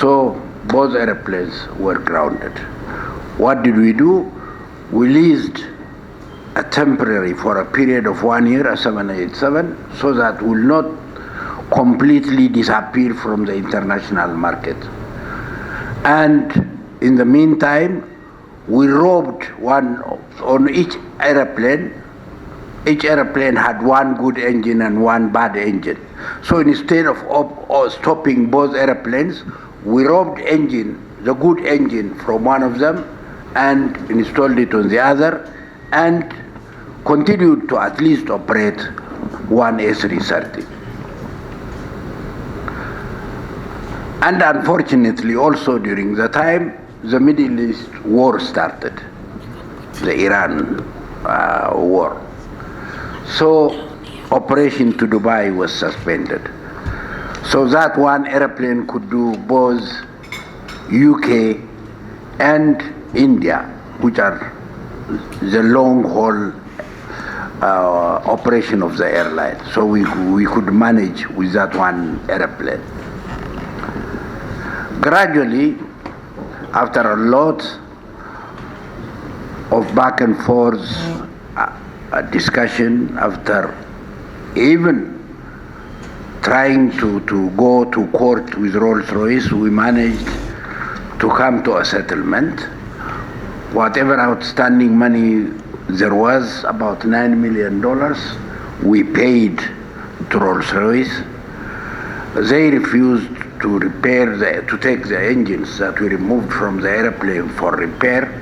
So both airplanes were grounded. What did we do? We leased a temporary for a period of 1 year, a 787, so that will not completely disappear from the international market. And in the meantime, we robbed one on each airplane. Each airplane had one good engine and one bad engine. So instead of stopping both airplanes, we robbed the good engine from one of them and installed it on the other, and continued to at least operate one A330. And unfortunately, also during the time, the Middle East war started, the Iran war. So operation to Dubai was suspended. So that one airplane could do both UK and India, which are the long-haul operation of the airline. So we could manage with that one airplane. Gradually, after a lot of back and forth discussion, after even trying to go to court with Rolls-Royce, we managed to come to a settlement. Whatever outstanding money there was, about $9 million, we paid to Rolls-Royce. They refused to to take the engines that we removed from the airplane for repair.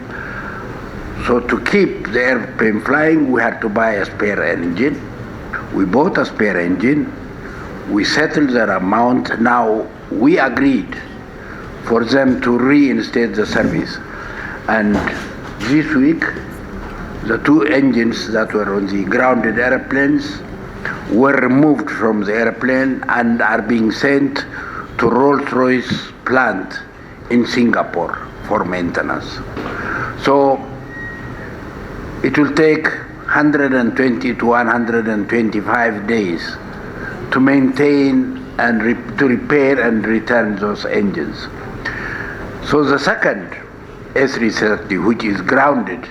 So to keep the airplane flying, we had to buy a spare engine. We bought a spare engine. We settled their amount. Now we agreed for them to reinstate the service. And this week, the two engines that were on the grounded airplanes were removed from the airplane and are being sent to Rolls-Royce plant in Singapore for maintenance. So it will take 120 to 125 days to maintain and to repair and return those engines. So the second A330, which is grounded,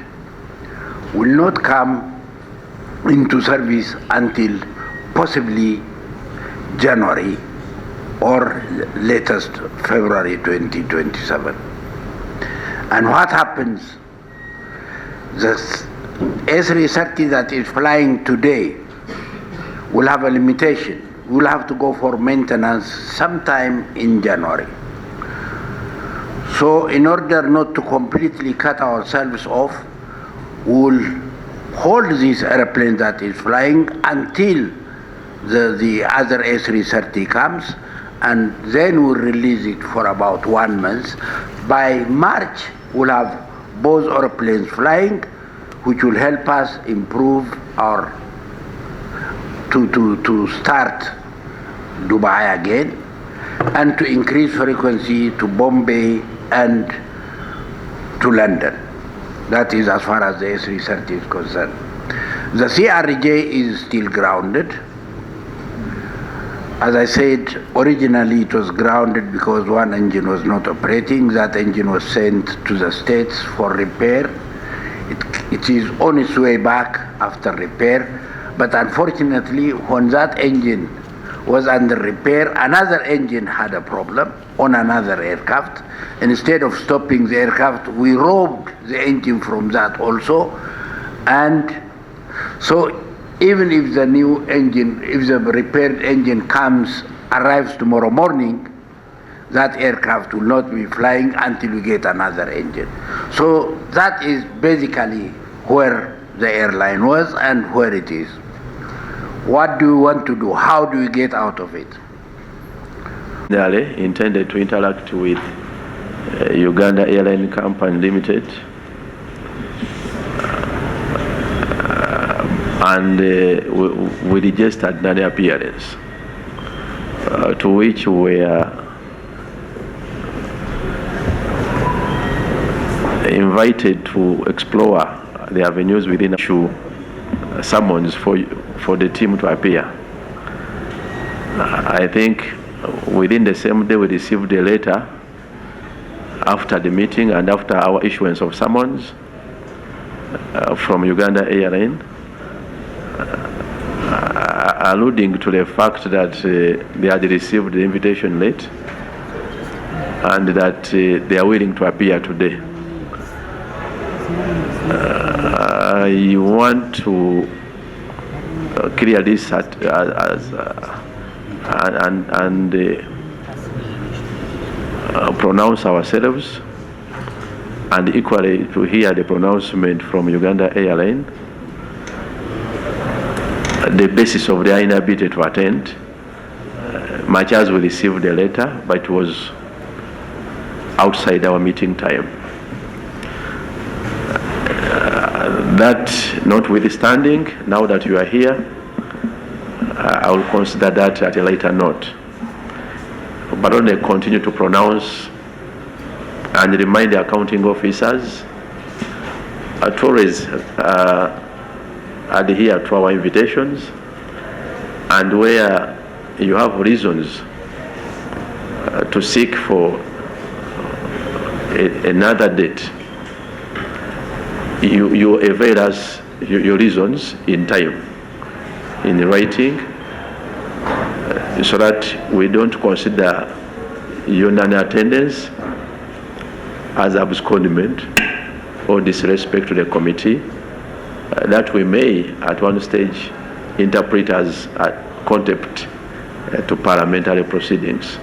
will not come into service until possibly January or latest February 2027. And what happens? The A330 that is flying today will have a limitation. We'll have to go for maintenance sometime in January. So in order not to completely cut ourselves off, we'll hold this airplane that is flying until the other A330 comes, and then we'll release it for about 1 month. By March, we'll have both airplanes flying, which will help us improve our to start Dubai again, and to increase frequency to Bombay and to London. That is as far as the A330 is concerned. The CRJ is still grounded. As I said, originally it was grounded because one engine was not operating. That engine was sent to the States for repair. It is on its way back after repair. But unfortunately, when that engine was under repair, another engine had a problem on another aircraft. Instead of stopping the aircraft, we robbed the engine from that also. And so even if the new engine, if the repaired engine arrives tomorrow morning, that aircraft will not be flying until we get another engine. So that is basically where the airline was and where it is. What do you want to do? How do we get out of it? They intended to interact with Uganda Airlines Company Limited, and we registered non-appearance, to which we were invited to explore the avenues within issue summons for the team to appear. I think within the same day we received a letter after the meeting and after our issuance of summons from Uganda Airlines, alluding to the fact that they had received the invitation late and that they are willing to appear today. I want to clear this pronounce ourselves, and equally to hear the pronouncement from Uganda Airlines, the basis of their inability to attend, much as we received the letter, but it was outside our meeting time. That notwithstanding, now that you are here, I will consider that at a later note. But only continue to pronounce and remind the accounting officers to always adhere to our invitations, and where you have reasons to seek for another date, you avail us your reasons in time, in writing, so that we don't consider your non-attendance as abscondment or disrespect to the committee, that we may at one stage interpret as contempt to parliamentary proceedings.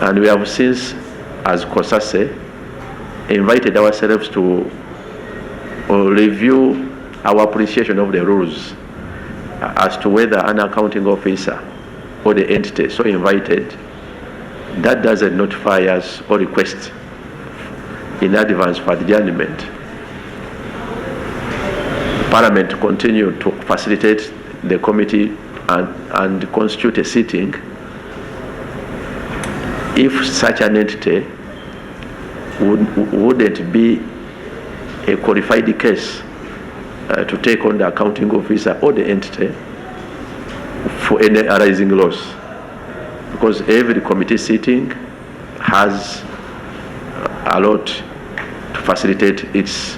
And we have since, as COSASE, invited ourselves to review our appreciation of the rules as to whether an accounting officer or the entity so invited that doesn't notify us or request in advance for adjournment, Parliament continue to facilitate the committee and constitute a sitting if such an entity wouldn't be a qualified case to take on the accounting officer or the entity for any arising loss, because every committee sitting has a lot to facilitate its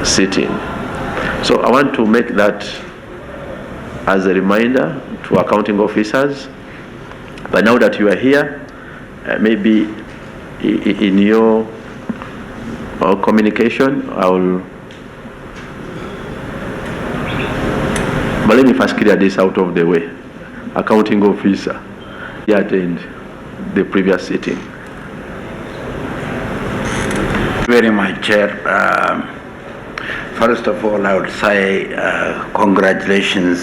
sitting. So I want to make that as a reminder to accounting officers. But now that you are here, maybe in your communication, but let me first clear this out of the way. Accounting officer, he attended the previous sitting. Very much, Chair. First of all, I would say congratulations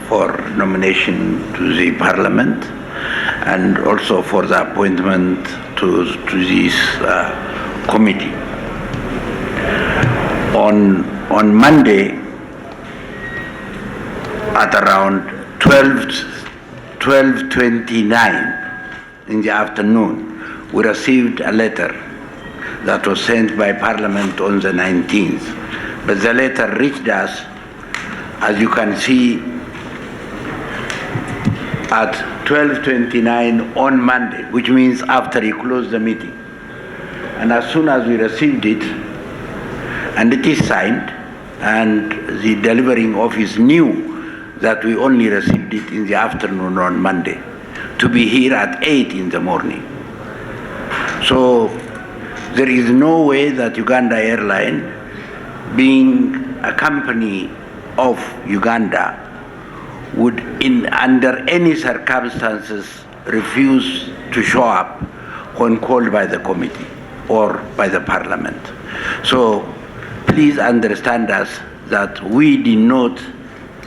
for nomination to the Parliament, and also for the appointment to this committee. On Monday, at around 12:29 in the afternoon, we received a letter that was sent by Parliament on the 19th. But the letter reached us, as you can see, at 12:29 on Monday, which means after you closed the meeting. And as soon as we received it, and it is signed, and the delivering office knew that we only received it in the afternoon on Monday, to be here at 8 in the morning. So there is no way that Uganda Airlines, being a company of Uganda, would under any circumstances refuse to show up when called by the committee or by the Parliament. So please understand us that we did not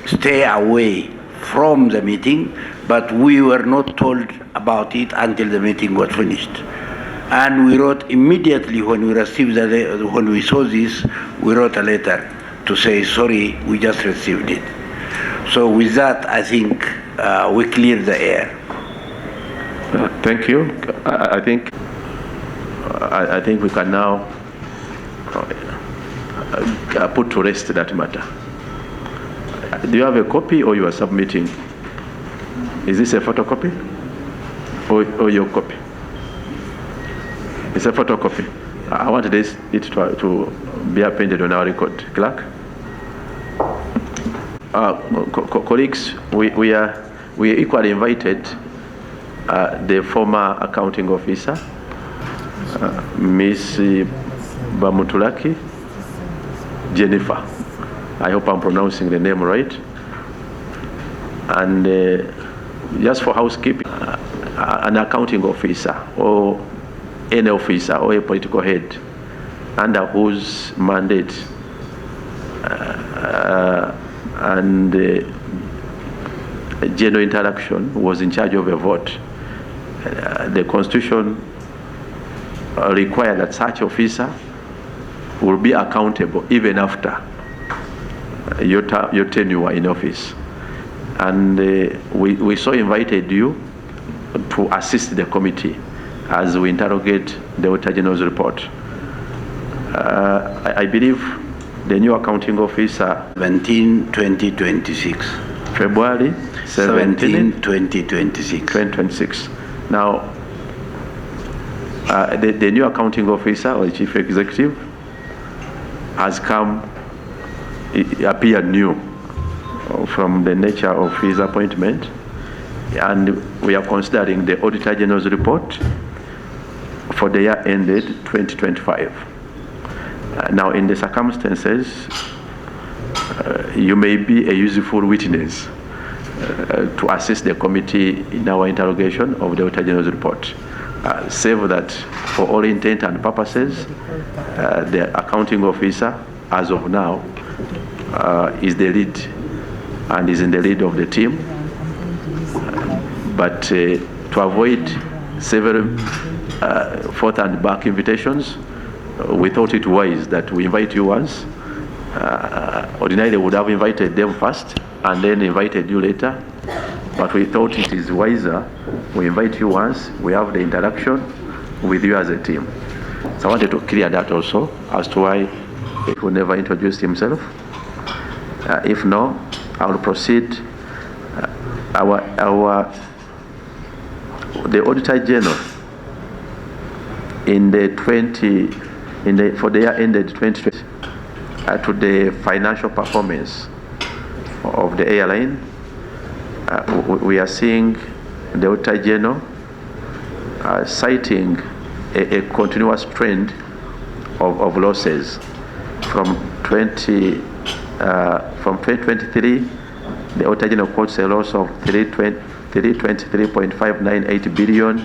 stay away from the meeting, but we were not told about it until the meeting was finished. And we wrote immediately when we received when we saw this, we wrote a letter to say, sorry, we just received it. So with that, I think we cleared the air. Thank you. I think we can now put to rest that matter. Do you have a copy, or you are submitting? Is this a photocopy or your copy? It's a photocopy. I want it to be appended on our record. Clerk? Colleagues, we equally invited the former accounting officer, Miss Bamutulaki Jennifer. I hope I'm pronouncing the name right. And just for housekeeping, an accounting officer or any officer or a political head under whose mandate and general interaction was in charge of a vote. The Constitution requires that such officer will be accountable even after your tenure in office. And we so invited you to assist the committee as we interrogate the Auditor General's report. I believe the new accounting officer 17/2026. February 17, 2026. 2026. Now, the new accounting officer or chief executive has appeared new from the nature of his appointment, and we are considering the Auditor General's report for the year ended 2025. Now, in the circumstances, you may be a useful witness to assist the committee in our interrogation of the Auditor General's report. Save that, for all intent and purposes, the accounting officer, as of now, is the lead and is in the lead of the team. But to avoid several forth and back invitations, we thought it wise that we invite you once. Ordinarily, we would have invited them first and then invited you later. But we thought it is wiser we invite you once, we have the interaction with you as a team. So I wanted to clear that also as to why he could never introduce himself. If no, I will proceed. The Auditor General for the year ended 2020 to the financial performance of the airline, we are seeing the Auditor General citing a continuous trend of losses from 2023. The Auditor General quotes a loss of 323.598 billion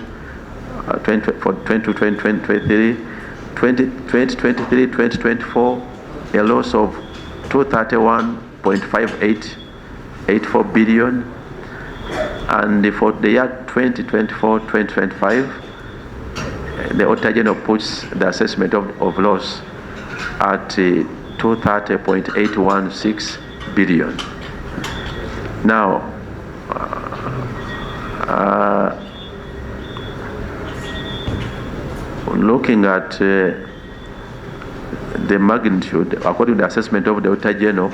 for 2023, 2024, a loss of 231.5884 billion, and for the year 2024-2025, the Auditor General puts the assessment of loss at 230.816 billion. Now, looking at the magnitude, according to the assessment of the Auditor General,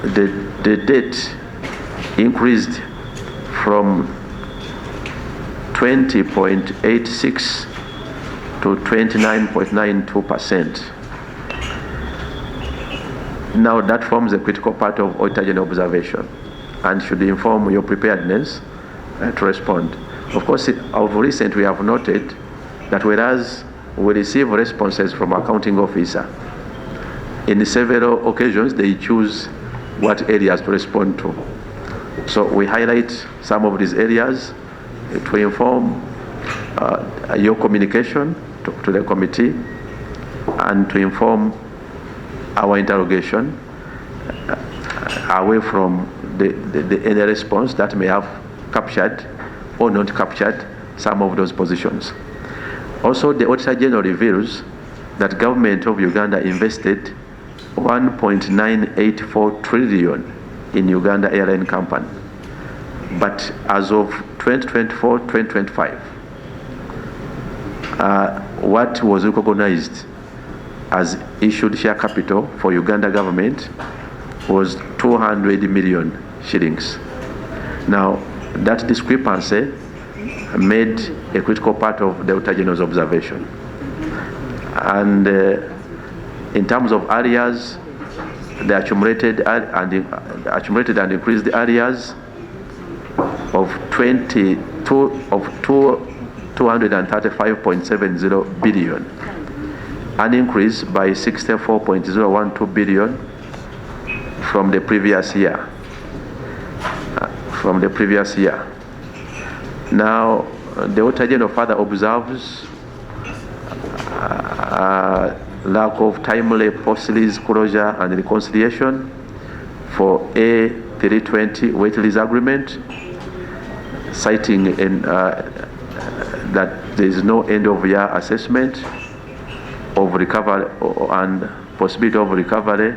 the debt increased from 20.86 to 29.92%. Now that forms a critical part of Auditor General observation and should inform your preparedness to respond. Of course, of recent we have noted that whereas we receive responses from accounting officer, in several occasions they choose what areas to respond to. So we highlight some of these areas to inform your communication to the committee and to inform our interrogation away from any response that may have captured or not captured some of those positions. Also, the Auditor General reveals that government of Uganda invested 1.984 trillion in Uganda Airlines Company. But as of 2024-2025, what was recognized as issued share capital for Uganda government was 200 million shillings. Now, that discrepancy made a critical part of the Auditor General's observation. And in terms of areas, the accumulated and increased areas of 235.70 billion, an increase by 64.012 billion from the previous year. Now, the Auditor General further observes lack of timely post-lease closure and reconciliation for A320 wait lease agreement, citing that there is no end-of-year assessment of recovery and possibility of recovery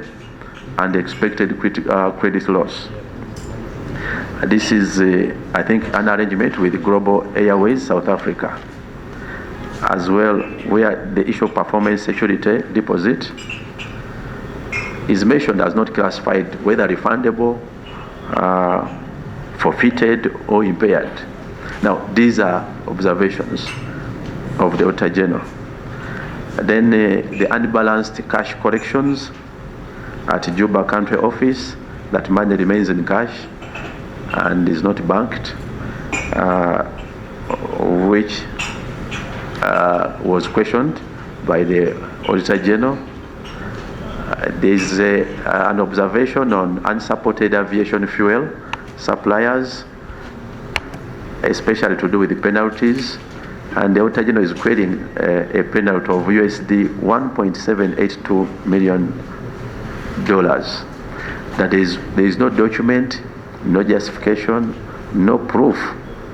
and expected credit loss. This is, I think, an arrangement with Global Airways South Africa, as well, where the issue of performance security deposit is mentioned as not classified whether refundable, forfeited, or impaired. Now, these are observations of the Auditor General. Then the unbalanced cash collections at Juba country office, that money remains in cash and is not banked, which was questioned by the Auditor General. There is an observation on unsupported aviation fuel suppliers, especially to do with the penalties, and the Auditor General is creating a penalty of USD $1.782 million. That is, there is no document, no justification, no proof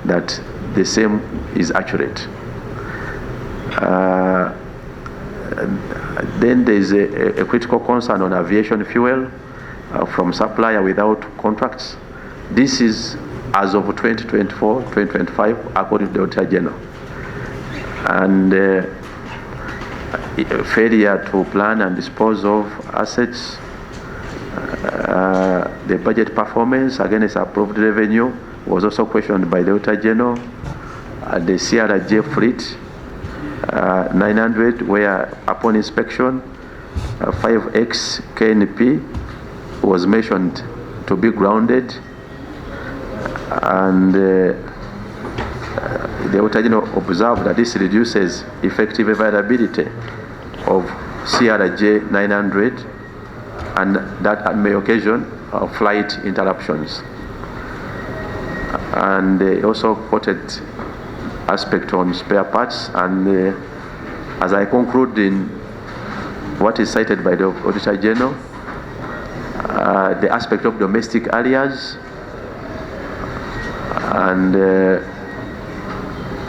that the same is accurate. Then there is a critical concern on aviation fuel from supplier without contracts. This is as of 2024-2025, according to the Auditor General. And failure to plan and dispose of assets, the budget performance against approved revenue was also questioned by the Auditor General. The CRJ fleet 900, where upon inspection 5X KNP was mentioned to be grounded, and the Auditor General observed that this reduces effective availability of CRJ 900, and that may occasion flight interruptions. And they also quoted aspect on spare parts, and as I conclude in what is cited by the Auditor General, the aspect of domestic areas and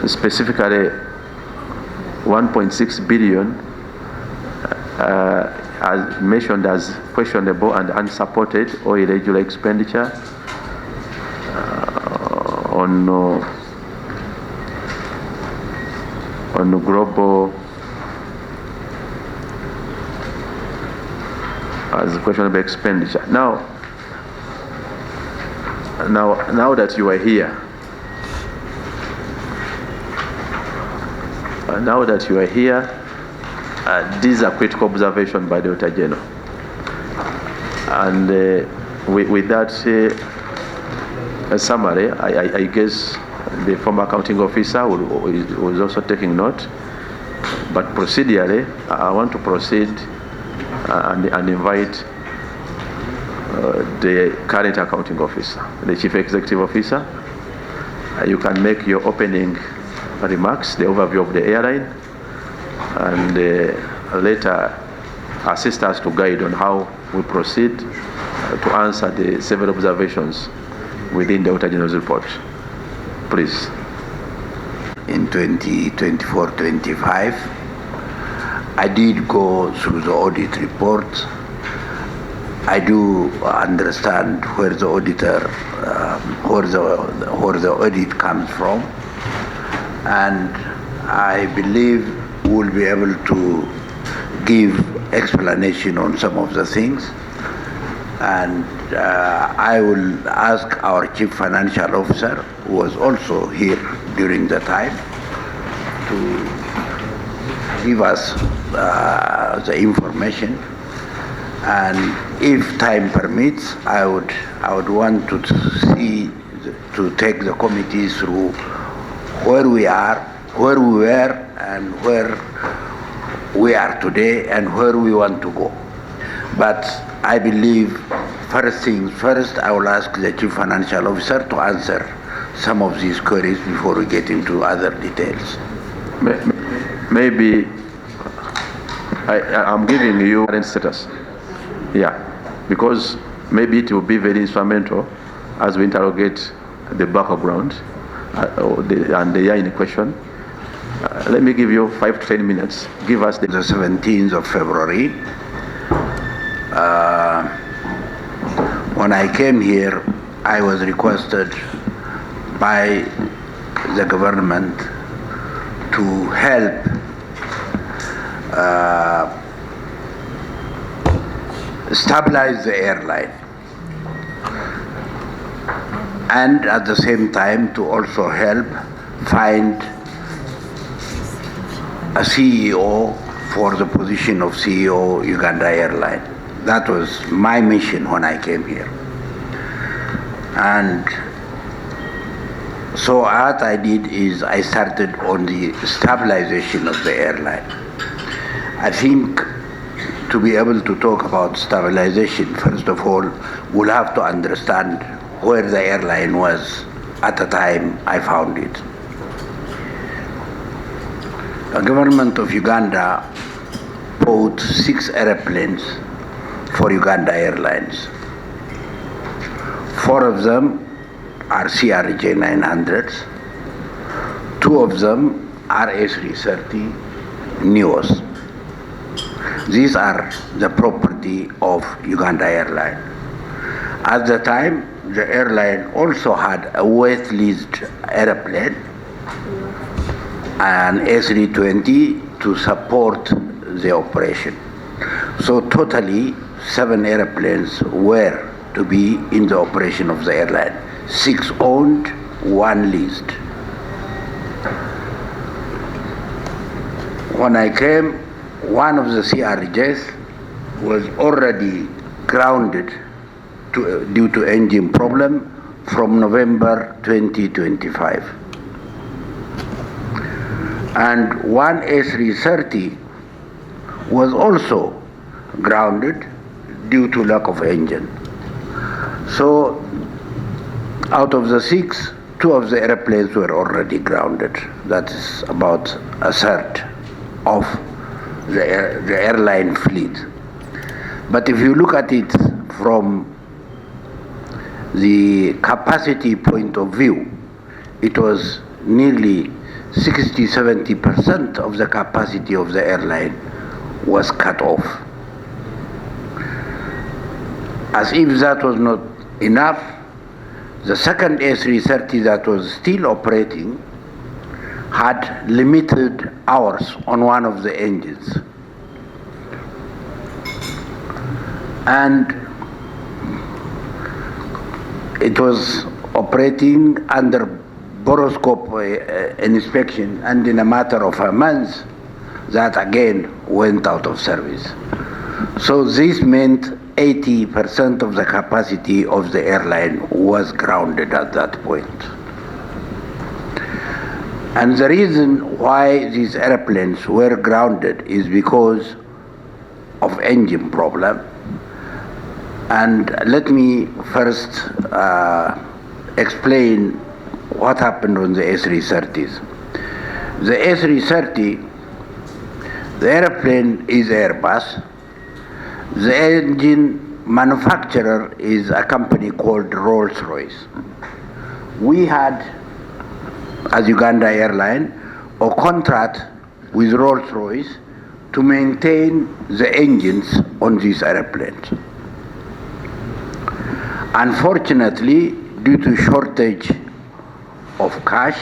specifically 1.6 billion as mentioned as questionable and unsupported or irregular expenditure on global as questionable expenditure. Now that you are here, these are critical observations by the Auditor General. And with that summary, I guess the former accounting officer was also taking note. But procedurally, I want to proceed and invite the current accounting officer, the chief executive officer. You can make your opening remarks, the overview of the airline, and later assist us to guide on how we proceed to answer the several observations within the Auditor General's report. Please. In 2024-25, I did go through the audit report. I do understand where the auditor, where the audit comes from, and I believe we'll be able to give explanation on some of the things. And I will ask our Chief Financial Officer, who was also here during the time, to give us the information, and if time permits, I would want to take the committee through where we are, where we were, and where we are today, and where we want to go. But I believe, first things first, I will ask the Chief Financial Officer to answer some of these queries before we get into other details. Maybe I'm giving you current status. Yeah, because maybe it will be very instrumental as we interrogate the background and the year in question. Let me give you 5 to 10 minutes. Give us the 17th of February. When I came here, I was requested by the government to help stabilize the airline, and at the same time to also help find a CEO for the position of CEO Uganda Airlines. That was my mission when I came here. And so what I did is I started on the stabilization of the airline. I think to be able to talk about stabilization, first of all, we'll have to understand where the airline was at the time I found it. The government of Uganda bought 6 airplanes for Uganda Airlines. 4 of them are CRJ 900s, 2 of them are A330 Neos. These are the property of Uganda Airlines. At the time, the airline also had a wet-leased airplane, an A320, to support the operation. So totally 7 airplanes were to be in the operation of the airline. 6 owned, 1 leased. When I came, one of the CRJs was already grounded due to engine problem from November 2025. And one A330 was also grounded due to lack of engine. So out of the 6, 2 of the airplanes were already grounded. That is about a third of the airline fleet. But if you look at it from the capacity point of view, it was nearly 60-70% of the capacity of the airline was cut off. As if that was not enough, the second A330 that was still operating had limited hours on one of the engines. And it was operating under boroscope inspection, and in a matter of a month, that again went out of service. So this meant 80% of the capacity of the airline was grounded at that point. And the reason why these airplanes were grounded is because of engine problem. And let me first explain what happened on the A330s. The A330, the airplane is Airbus. The engine manufacturer is a company called Rolls-Royce. We had, as Uganda Airlines, a contract with Rolls-Royce to maintain the engines on these airplanes. Unfortunately, due to shortage of cash,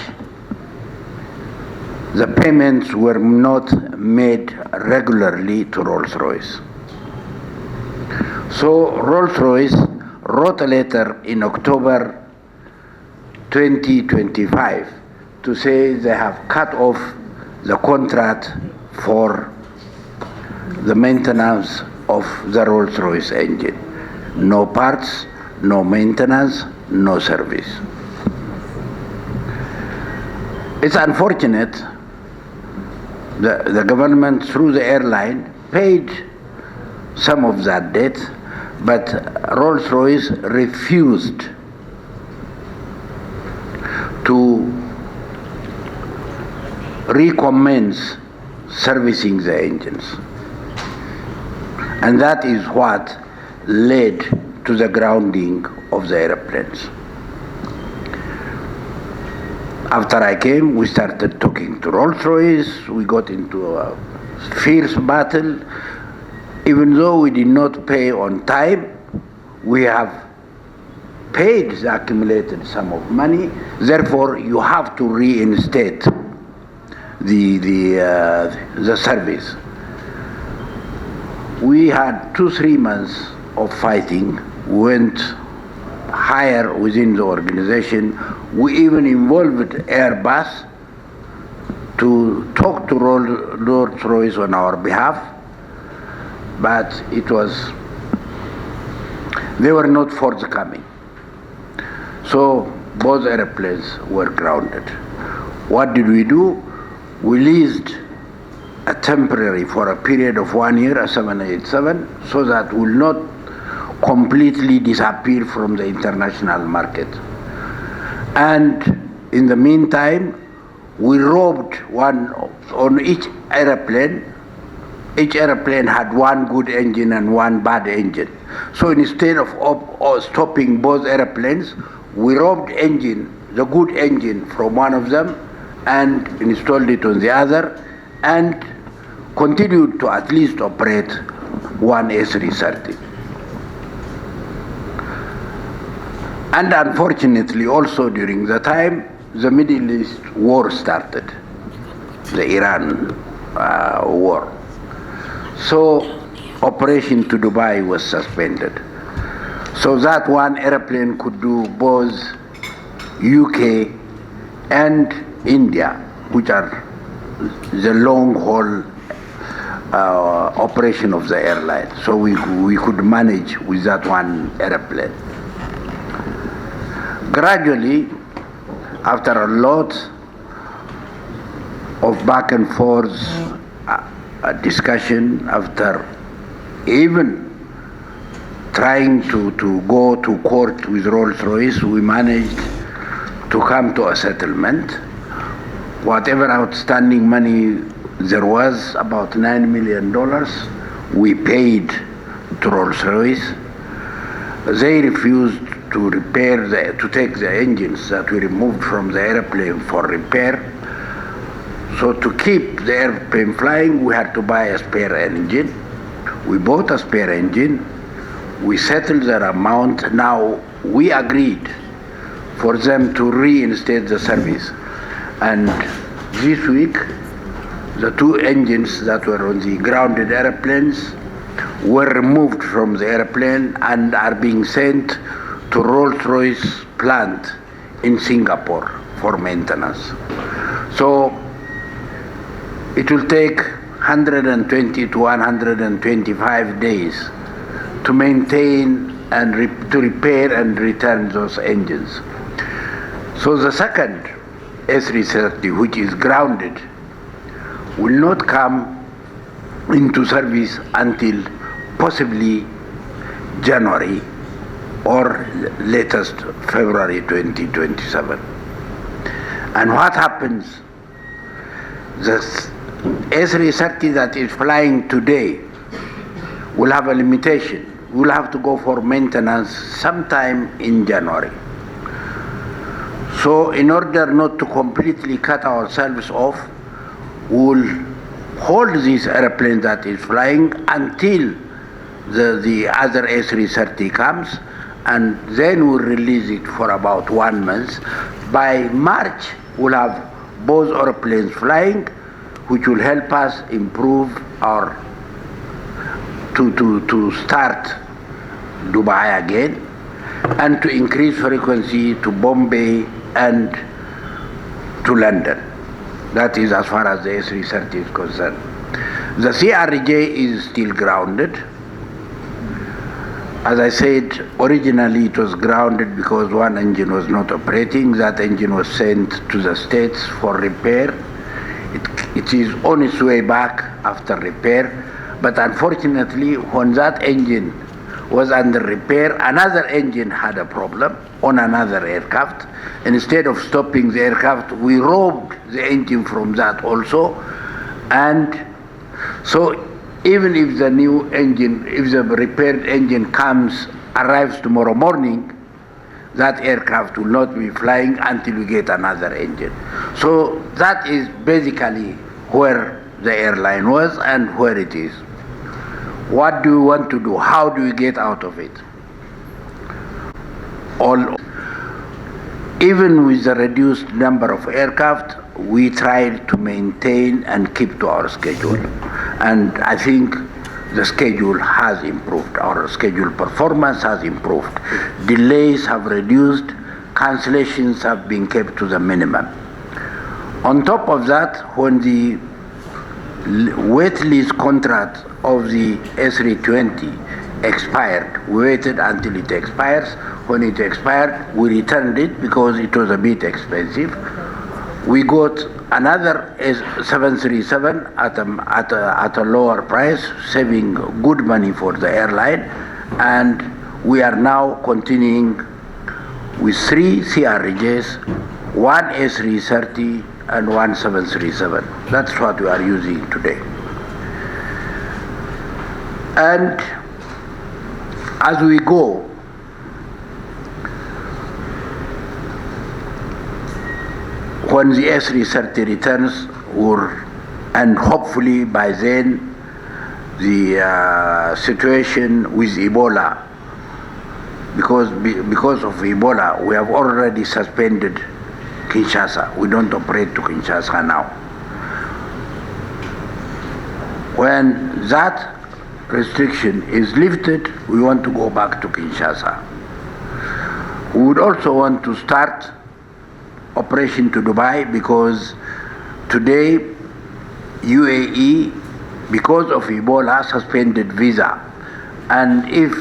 the payments were not made regularly to Rolls-Royce. So Rolls-Royce wrote a letter in October 2025 to say they have cut off the contract for the maintenance of the Rolls-Royce engine. No parts, no maintenance, no service. It's unfortunate the government, through the airline, paid some of that debt, but Rolls-Royce refused to recommence servicing the engines. And that is what led to the grounding of the airplanes. After I came, we started talking to Rolls-Royce. We got into a fierce battle. Even though we did not pay on time, we have paid the accumulated sum of money. Therefore, you have to reinstate the service. We had 2-3 months of fighting, went higher within the organization. We even involved Airbus to talk to Rolls-Royce on our behalf, but they were not forthcoming. So both airplanes were grounded. What did we do? We leased a temporary, for a period of 1 year, a 787, so that will not completely disappear from the international market. And in the meantime, we robbed one on each airplane. Each airplane had one good engine and one bad engine. So instead of stopping both airplanes, we robbed the good engine from one of them and installed it on the other, and continued to at least operate one A330. And unfortunately, also during the time, the Middle East war started, the Iran war. So operation to Dubai was suspended. So that one airplane could do both UK and India, which are the long-haul operation of the airline. So we could manage with that one airplane. Gradually, after a lot of back and forth discussion, after even trying to go to court with Rolls-Royce, we managed to come to a settlement. Whatever outstanding money there was, about $9 million, we paid to Rolls-Royce. They refused to to take the engines that we removed from the airplane for repair. So to keep the airplane flying, we had to buy a spare engine. We bought a spare engine. We settled that amount. Now we agreed for them to reinstate the service. And this week, the 2 engines that were on the grounded airplanes were removed from the airplane and are being sent to Rolls-Royce plant in Singapore for maintenance. So it will take 120 to 125 days to maintain and to repair and return those engines. So the second A330, which is grounded, will not come into service until possibly January or latest February 2027. And what happens? The A330 that is flying today will have a limitation. We'll have to go for maintenance sometime in January. So in order not to completely cut ourselves off, we'll hold this airplane that is flying until the other A330 comes, and then we'll release it for about 1 month. By March, we'll have both airplanes flying, which will help us improve to start Dubai again, and to increase frequency to Bombay and to London. That is as far as the A330 is concerned. The CRJ is still grounded. As I said, originally it was grounded because one engine was not operating. That engine was sent to the States for repair. It is on its way back after repair. But unfortunately, when that engine was under repair, another engine had a problem on another aircraft. Instead of stopping the aircraft, we robbed the engine from that also. And so even if the new engine, if the repaired engine arrives tomorrow morning, that aircraft will not be flying until we get another engine. So that is basically where the airline was and where it is. What do we want to do? How do we get out of it? Even with the reduced number of aircraft, we tried to maintain and keep to our schedule. And I think the schedule has improved. Our schedule performance has improved. Delays have reduced. Cancellations have been kept to the minimum. On top of that, when the wait list contract of the A320 expired, we waited until it expires. When it expired, we returned it because it was a bit expensive. We got another 737 at a lower price, saving good money for the airline, and we are now continuing with 3 CRJs, 1 A330 and 1 737. That's what we are using today. And as we go, when the A330 returns, and hopefully by then the situation with Ebola, because of Ebola, we have already suspended Kinshasa. We don't operate to Kinshasa now. When that restriction is lifted, we want to go back to Kinshasa. We would also want to start operation to Dubai because today UAE, because of Ebola, suspended visa. And if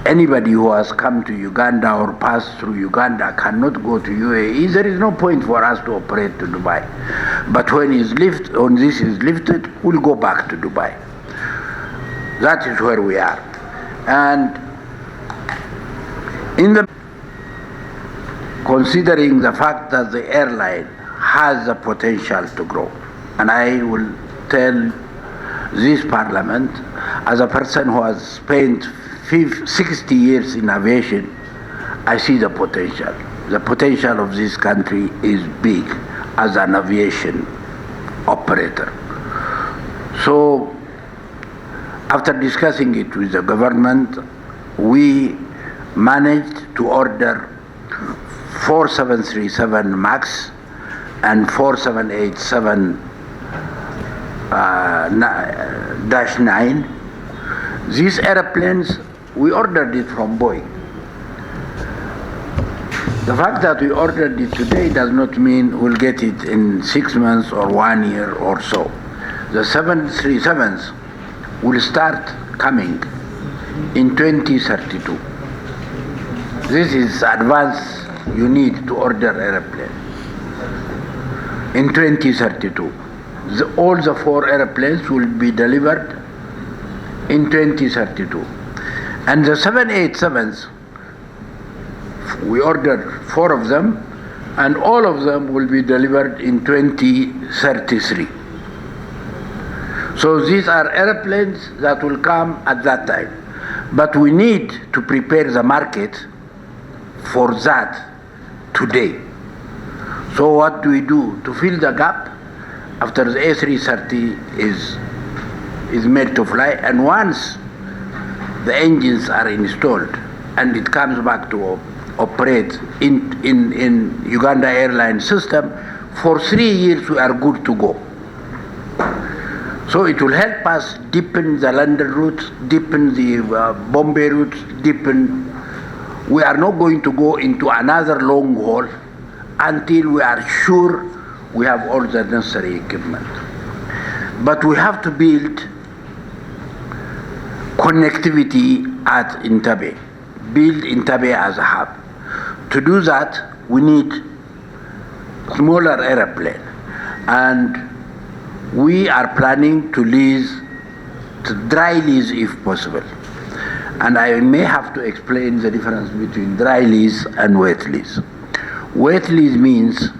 anybody who has come to Uganda or passed through Uganda cannot go to UAE, there is no point for us to operate to Dubai. But when this is lifted, we'll go back to Dubai. That is where we are. And considering the fact that the airline has the potential to grow, and I will tell this parliament, as a person who has spent 60 years in aviation, I see the potential. The potential of this country is big as an aviation operator. So, after discussing it with the government, we managed to order 4 737 MAX and 4 787 -9. These airplanes, we ordered it from Boeing. The fact that we ordered it today does not mean we'll get it in 6 months or 1 year or so. The 737s will start coming in 2032. This is advance you need to order airplane. In 2032. All the 4 airplanes will be delivered in 2032. And the 787s, we ordered 4 of them, and all of them will be delivered in 2033. So these are airplanes that will come at that time. But we need to prepare the market for that today. So what do we do to fill the gap after the A330 is made to fly? And once the engines are installed and it comes back to operate in Uganda Airlines system, for 3 years we are good to go. So it will help us deepen the London routes, deepen the Bombay routes, deepen. We are not going to go into another long haul until we are sure we have all the necessary equipment. But we have to build connectivity at Entebbe, build Entebbe as a hub. To do that, we need smaller airplane, and we are planning to lease, to dry lease if possible. And I may have to explain the difference between dry lease and wet lease. Wet lease means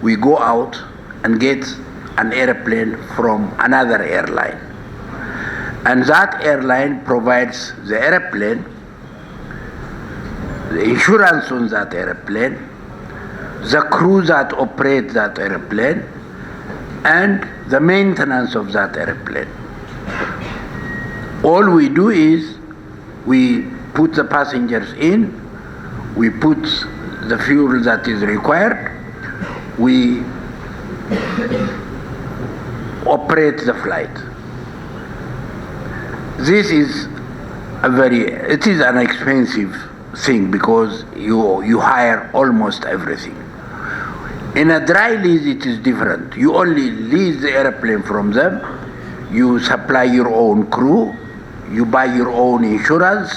we go out and get an airplane from another airline. And that airline provides the airplane, the insurance on that airplane, the crew that operate that airplane, and the maintenance of that airplane. All we do is we put the passengers in, we put the fuel that is required, we operate the flight. This is it is an expensive thing because you hire almost everything. In a dry lease, it is different. You only lease the airplane from them, you supply your own crew, you buy your own insurance,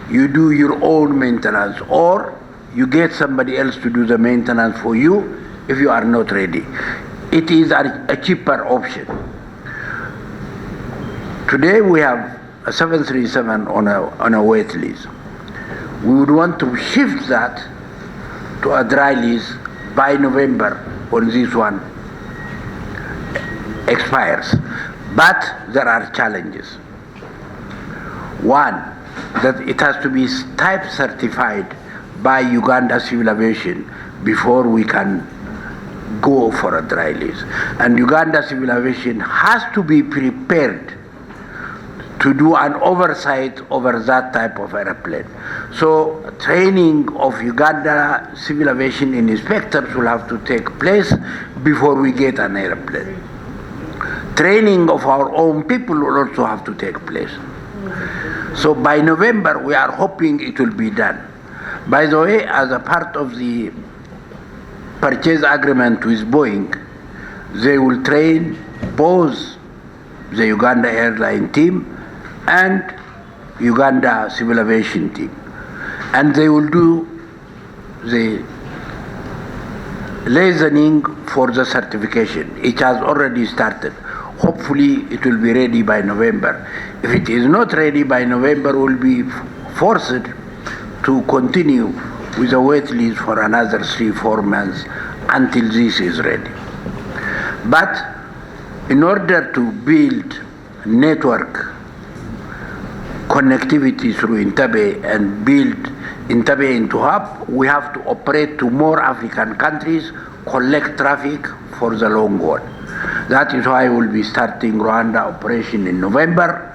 you do your own maintenance, or you get somebody else to do the maintenance for you if you are not ready. It is a cheaper option. Today we have a 737 on a wet lease. We would want to shift that to a dry lease by November when this one expires. But there are challenges. One, that it has to be type certified by Uganda Civil Aviation before we can go for a dry lease. And Uganda Civil Aviation has to be prepared to do an oversight over that type of airplane. So training of Uganda Civil Aviation inspectors will have to take place before we get an airplane. Training of our own people will also have to take place. So by November, we are hoping it will be done. By the way, as a part of the purchase agreement with Boeing, they will train both the Uganda Airlines team and Uganda Civil Aviation team. And they will do the liaising for the certification. It has already started. Hopefully it will be ready by November. If it is not ready by November, we'll be forced to continue with a wait list for another 3-4 months until this is ready. But in order to build network connectivity through Entebbe and build Entebbe into hub, we have to operate to more African countries, collect traffic for the long haul. That is why we'll be starting Rwanda operation in November,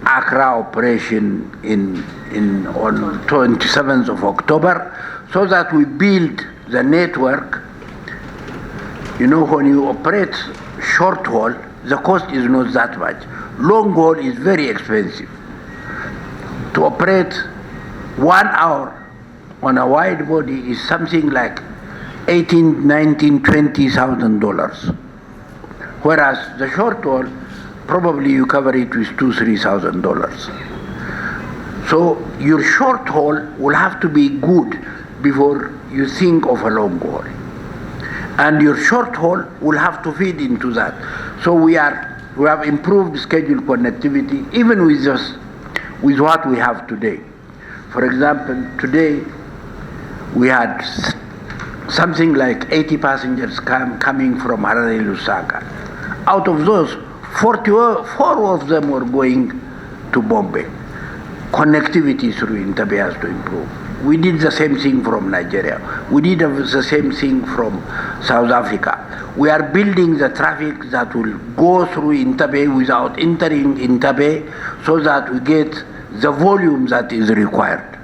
Accra operation on 27th of October, so that we build the network. You know, when you operate short haul, the cost is not that much. Long haul is very expensive. To operate 1 hour on a wide body is something like $18,000, $19,000, $20,000. Whereas the short haul, probably you cover it with $2,000, $3,000. So your short haul will have to be good before you think of a long haul. And your short haul will have to feed into that. So we have improved schedule connectivity even with what we have today. For example, today we had something like 80 passengers coming from Harare, Lusaka. Out of those, 4 of them were going to Bombay. Connectivity through Entebbe has to improve. We did the same thing from Nigeria. We did the same thing from South Africa. We are building the traffic that will go through Entebbe without entering Entebbe, so that we get the volume that is required.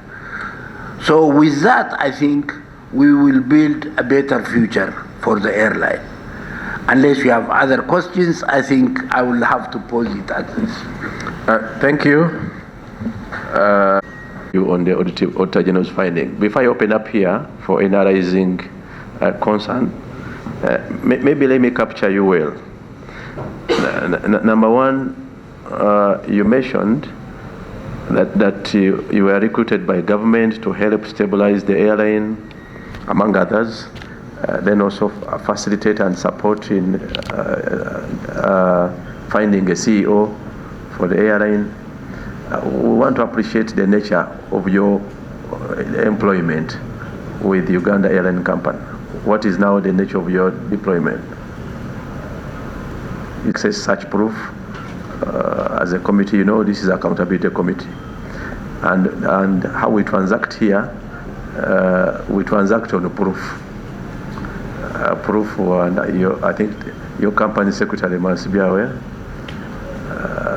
So with that, I think we will build a better future for the airline. Unless you have other questions, I think I will have to pause it at this. Thank you. You on the Auditor General's finding. Before I open up here for analyzing concern, Maybe let me capture you well. Number one, you mentioned that you were recruited by government to help stabilize the airline, among others, then also facilitate and support in finding a CEO for the airline. We want to appreciate the nature of your employment with Uganda Airlines Company. What is now the nature of your deployment? It says such proof. As a committee, you know, this is accountability committee. And how we transact here, we transact on the proof. And I think your company secretary must be aware.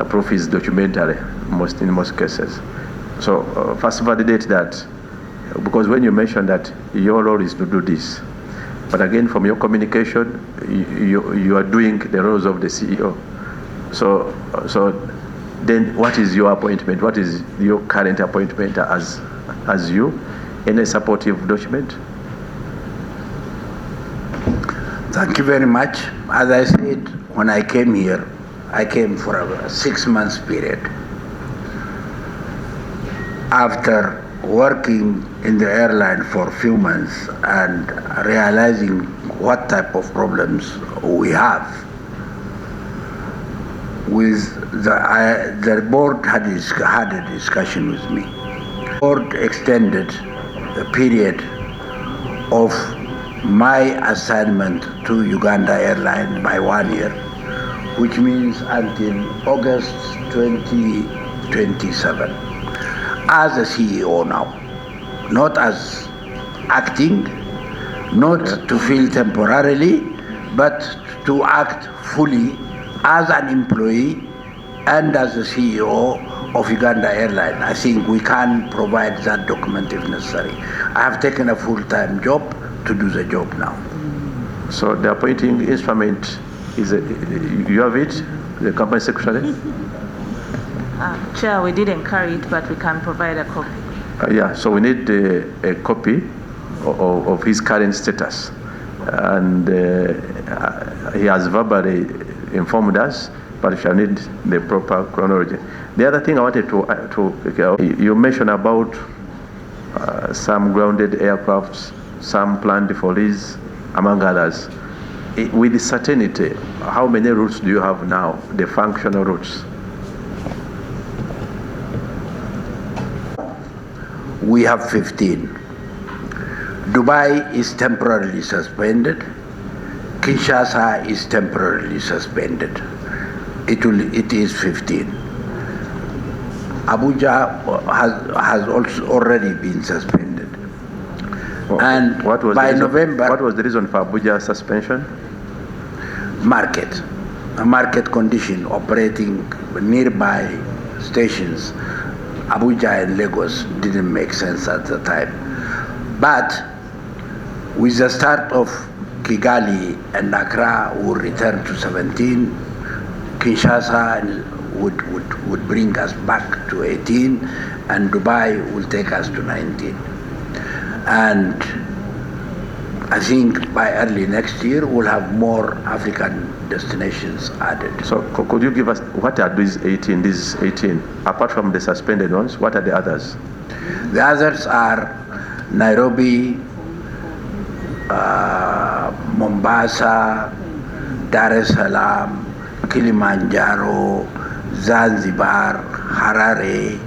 Proof is documentary in most cases. So first validate that, because when you mention that your role is to do this, but again from your communication, you are doing the roles of the CEO. So then what is your appointment? What is your current appointment as you? Any supportive document? Thank you very much. As I said, when I came here, I came for a 6 months period. After working in the airline for a few months and realizing what type of problems we have, with the board had a discussion with me. The board extended the period of my assignment to Uganda Airlines by 1 year, which means until August 2027, as a CEO now, not as acting, not to fill temporarily, but to act fully as an employee and as the CEO of Uganda Airlines. I think we can provide that document if necessary. I have taken a full-time job to do the job now. So the appointing instrument is you have it, the company secretary? Chair, we didn't carry it, but we can provide a copy. Yeah, so we need a copy of his current status. And he has verbally informed us, but we shall need the proper chronology. The other thing I wanted to you mentioned about some grounded aircrafts, some planned for lease, among others. With certainty, how many routes do you have now, the functional routes? We have 15. Dubai is temporarily suspended. Kinshasa is temporarily suspended. It is 15. Abuja has also already been suspended. And by November... What was the reason for Abuja suspension? A market condition operating nearby stations. Abuja and Lagos didn't make sense at the time. But with the start of Kigali and Accra will return to 17, Kinshasa would bring us back to 18, and Dubai will take us to 19. And I think by early next year we'll have more African destinations added. So could you give us, what are these 18? Apart from the suspended ones, what are the others? The others are Nairobi, Mombasa, Dar es Salaam, Kilimanjaro, Zanzibar, Harare,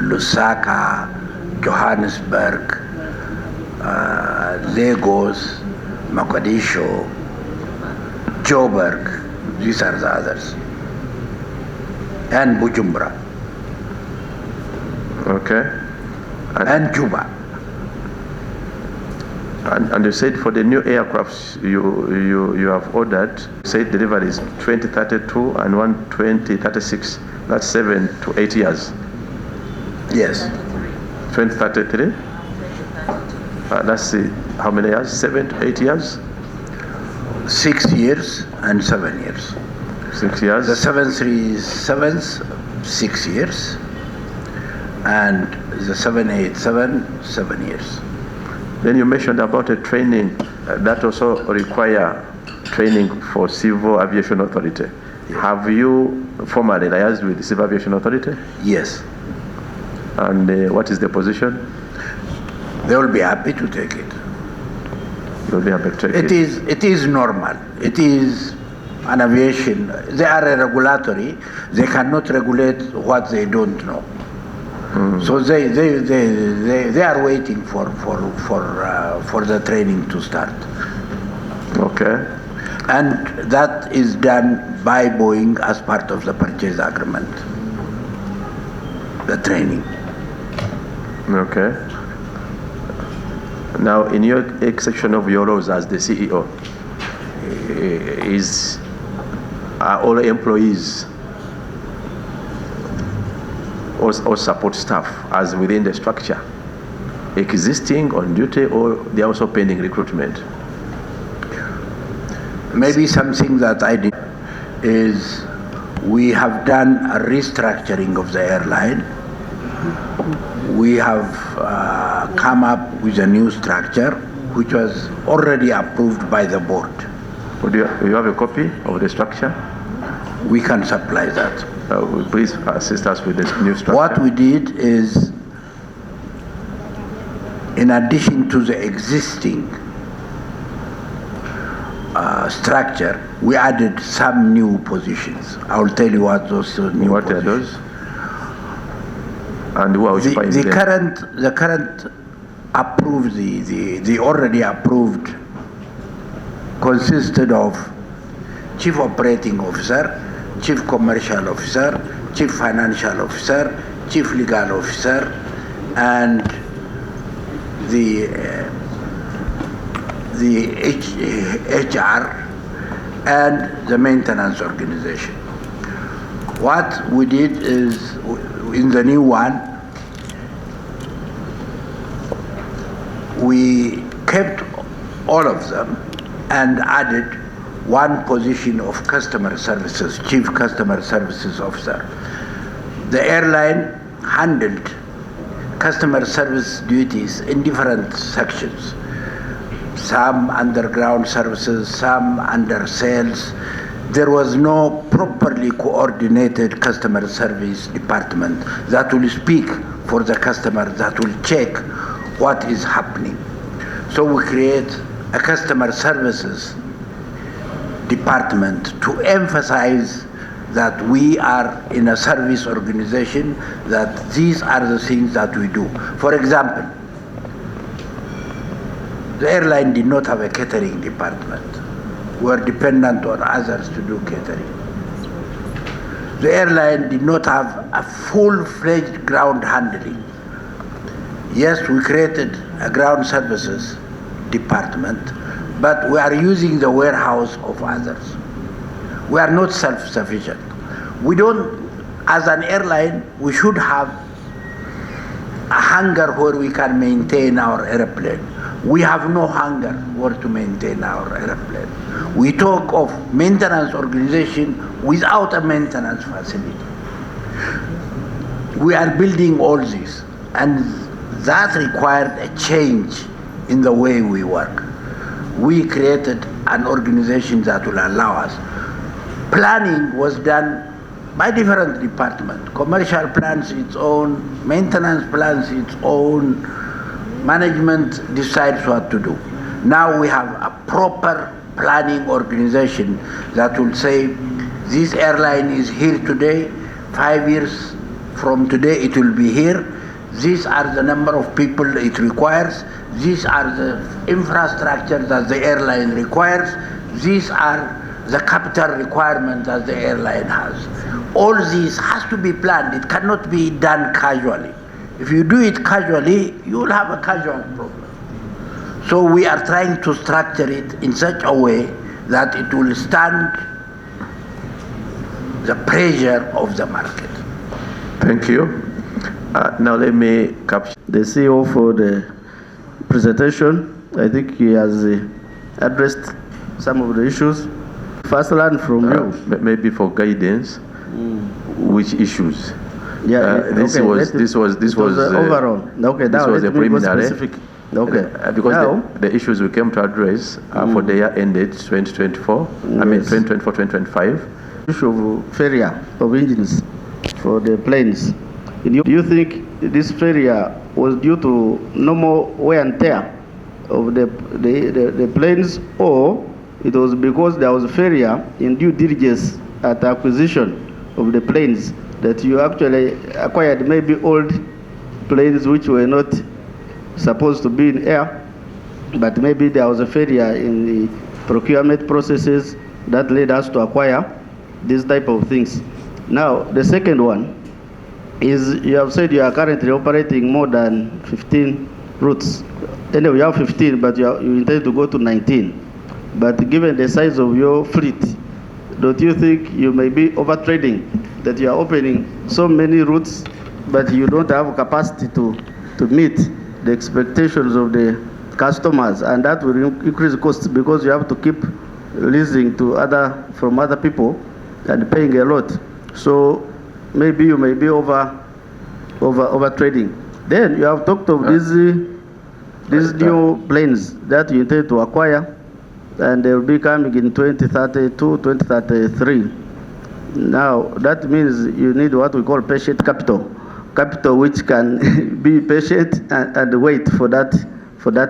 Lusaka, Johannesburg, Lagos, Mogadishu, Joburg. These are the others. And Bujumbura. Okay. And Juba. And you said for the new aircrafts you have ordered, said delivery is 2032 and 2036. That's 7 to 8 years. Yes. 2033? That's how many years? 7 to 8 years? 6 years and 7 years. 6 years? The 737s, 6 years. And the 787, 7 years. Then you mentioned about a training that also require training for Civil Aviation Authority. Have you formally liaised with the Civil Aviation Authority? Yes. And what is the position? They will be happy to take it. You'll be happy to take it? It is normal. It is an aviation. They are a regulatory. They cannot regulate what they don't know. So they are waiting for the training to start. Okay. And that is done by Boeing as part of the purchase agreement. The training. Okay. Now, in your section of your roles as the CEO, are all employees or support staff as within the structure existing on duty, or they are also pending recruitment? Maybe something that I did is we have done a restructuring of the airline. We have come up with a new structure which was already approved by the board. Do you have a copy of the structure? We can supply that. Please assist us with this new structure. What we did is, in addition to the existing structure, we added some new positions. I will tell you what those new What positions. are those? And who are occupying them? The current approved, the already approved consisted of Chief Operating Officer, Chief Commercial Officer, Chief Financial Officer, Chief Legal Officer, and the HR and the maintenance organization. What we did is, in the new one, we kept all of them and added one position of customer services, Chief Customer Services Officer. The airline handled customer service duties in different sections. Some underground services, some under sales. There was no properly coordinated customer service department that will speak for the customer, that will check what is happening. So we create a customer services department to emphasize that we are in a service organization, that these are the things that we do. For example, the airline did not have a catering department. We were dependent on others to do catering. The airline did not have a full-fledged ground handling. Yes, we created a ground services department, but we are using the warehouse of others. We are not self-sufficient. We don't, as an airline, we should have a hangar where we can maintain our airplane. We have no hangar where to maintain our airplane. We talk of maintenance organization without a maintenance facility. We are building all this, and that required a change in the way we work. We created an organization that will allow us. Planning was done by different departments. Commercial plans its own, maintenance plans its own, management decides what to do. Now we have a proper planning organization that will say, this airline is here today, 5 years from today it will be here, these are the number of people it requires, these are the infrastructure that the airline requires, these are the capital requirements that the airline has. All this has to be planned. It cannot be done casually. If you do it casually, you will have a casual problem. So we are trying to structure it in such a way that it will stand the pressure of the market. Thank you. Now let me capture the CEO for the presentation. I think he has addressed some of the issues. First, learn from you. Maybe for guidance, which issues? Yeah, this was overall. Okay, this now was let a me go preliminary. specific. Okay. Because Now, the issues we came to address for the year ended 2024, I mean Yes. 2024, 2025. issue of failure of engines for the planes. Do you think this failure was due to normal wear and tear of the planes, or it was because there was failure in due diligence at acquisition of the planes, that you actually acquired maybe old planes which were not supposed to be in air, but maybe there was a failure in the procurement processes that led us to acquire these type of things. Now, the second one is, you have said you are currently operating more than 15 routes. Anyway, you have 15, but you intend to go to 19. But given the size of your fleet, don't you think you may be overtrading, that you are opening so many routes, but you don't have capacity to meet the expectations of the customers, and that will increase costs because you have to keep leasing from other people and paying a lot. So maybe you may be over trading. Then you have talked of these new planes that you intend to acquire, and they will be coming in 2032, 2033. Now that means you need what we call patient capital which can be patient and wait for that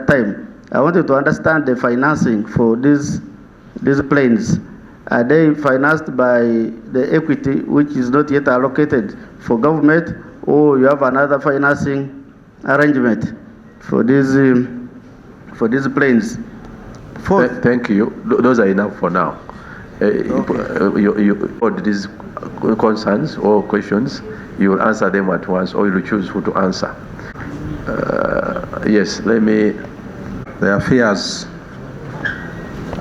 time. I wanted to understand the financing for these planes. Are they financed by the equity which is not yet allocated for government, or you have another financing arrangement for these planes? Fourth, Thank you. Those are enough for now. You put these concerns or questions, you will answer them at once, or you will choose who to answer. Yes, let me. There are fears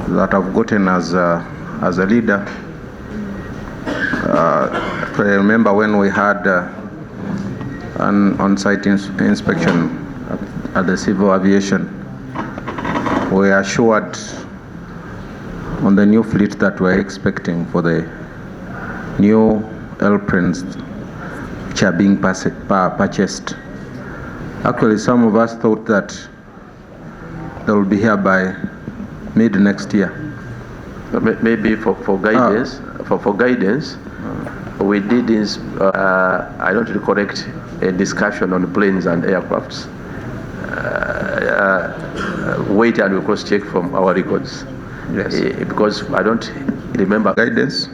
that I've gotten as a leader. I remember when we had an on-site inspection at the civil aviation, we are assured on the new fleet that we're expecting for the new airplanes which are being purchased. Actually, some of us thought that they will be here by mid next year. Maybe for guidance, for guidance, we did I don't recollect a discussion on planes and aircrafts. Wait and we'll cross-check from our records. Yes. Because I don't remember. Guidance.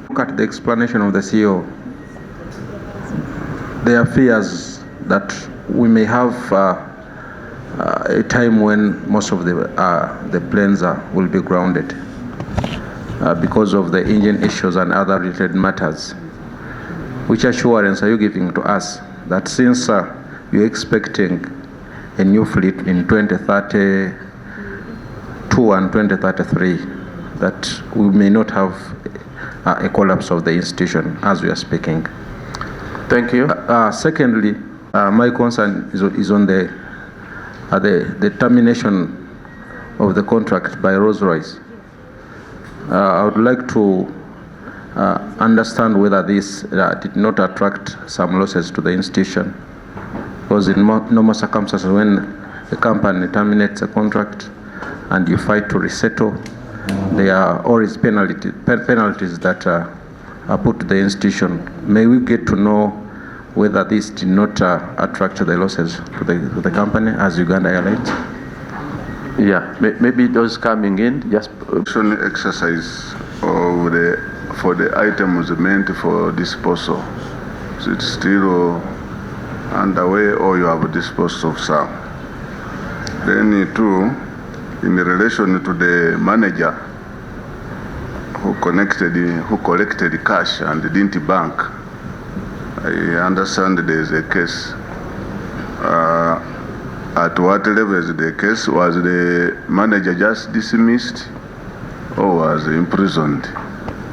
Look at the explanation of the CEO. There are fears that we may have a time when most of the planes will be grounded because of the engine issues and other related matters. Which assurance are you giving to us that since you're expecting a new fleet in 2032 and 2033, that we may not have a collapse of the institution as we are speaking? Thank you. Secondly, my concern is on the termination of the contract by Rolls-Royce. I would like to understand whether this did not attract some losses to the institution, because in normal circumstances, when the company terminates a contract and you fight to resettle, there are always penalties that are put to the institution. May we get to know whether this did not attract the losses to the company as Uganda Airlines? Yeah, maybe those coming in, just exercise of for the items meant for disposal. So it's still underway, or you have disposed of some. Then too, in relation to the manager who collected cash and didn't bank, I understand there is a case. At what level is the case? Was the manager just dismissed or was imprisoned?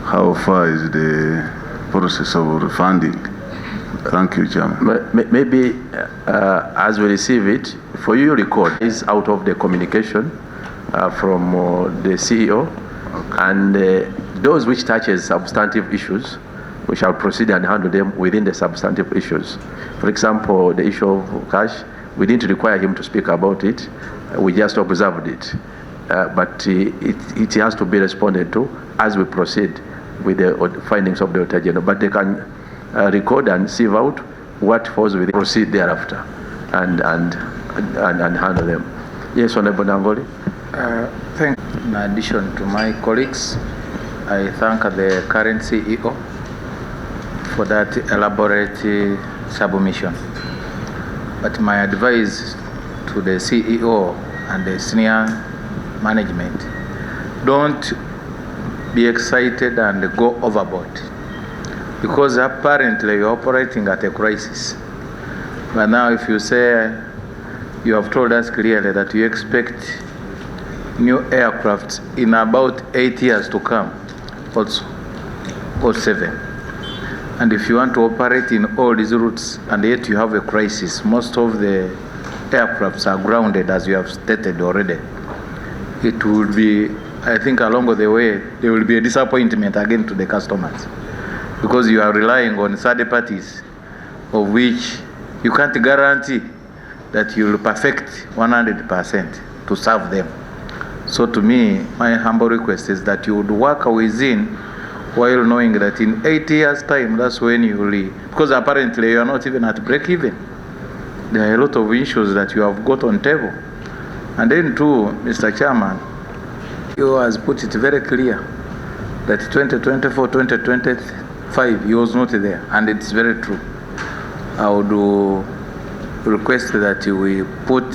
How far is the process of refunding? Thank you, Chairman. maybe as we receive it, for you record is out of the communication from the CEO, and those which touches substantive issues, we shall proceed and handle them within the substantive issues. For example, the issue of cash, We didn't require him to speak about it. We just observed it. But it has to be responded to as we proceed with the findings of the Auditor General. But they can record and sieve out what falls within, proceed thereafter and handle them. Yes, Honorable Nangoli. Thank you. In addition to my colleagues, I thank the current CEO for that elaborate submission. But my advice to the CEO and the senior management, don't be excited and go overboard, because apparently you're operating at a crisis. But now if you say, you have told us clearly that you expect new aircraft in about 8 years to come also, or 7. And if you want to operate in all these routes and yet you have a crisis, most of the aircrafts are grounded, as you have stated already. It will be, I think along the way, there will be a disappointment again to the customers, because you are relying on third parties of which you can't guarantee that you will perfect 100% to serve them. So to me, my humble request is that you would work within, while knowing that in 8 years' time, that's when you will leave. Because apparently you are not even at break even. There are a lot of issues that you have got on table. And then too, Mr. Chairman, you has put it very clear that 2024, 2025, he was not there. And it's very true. I would request that we put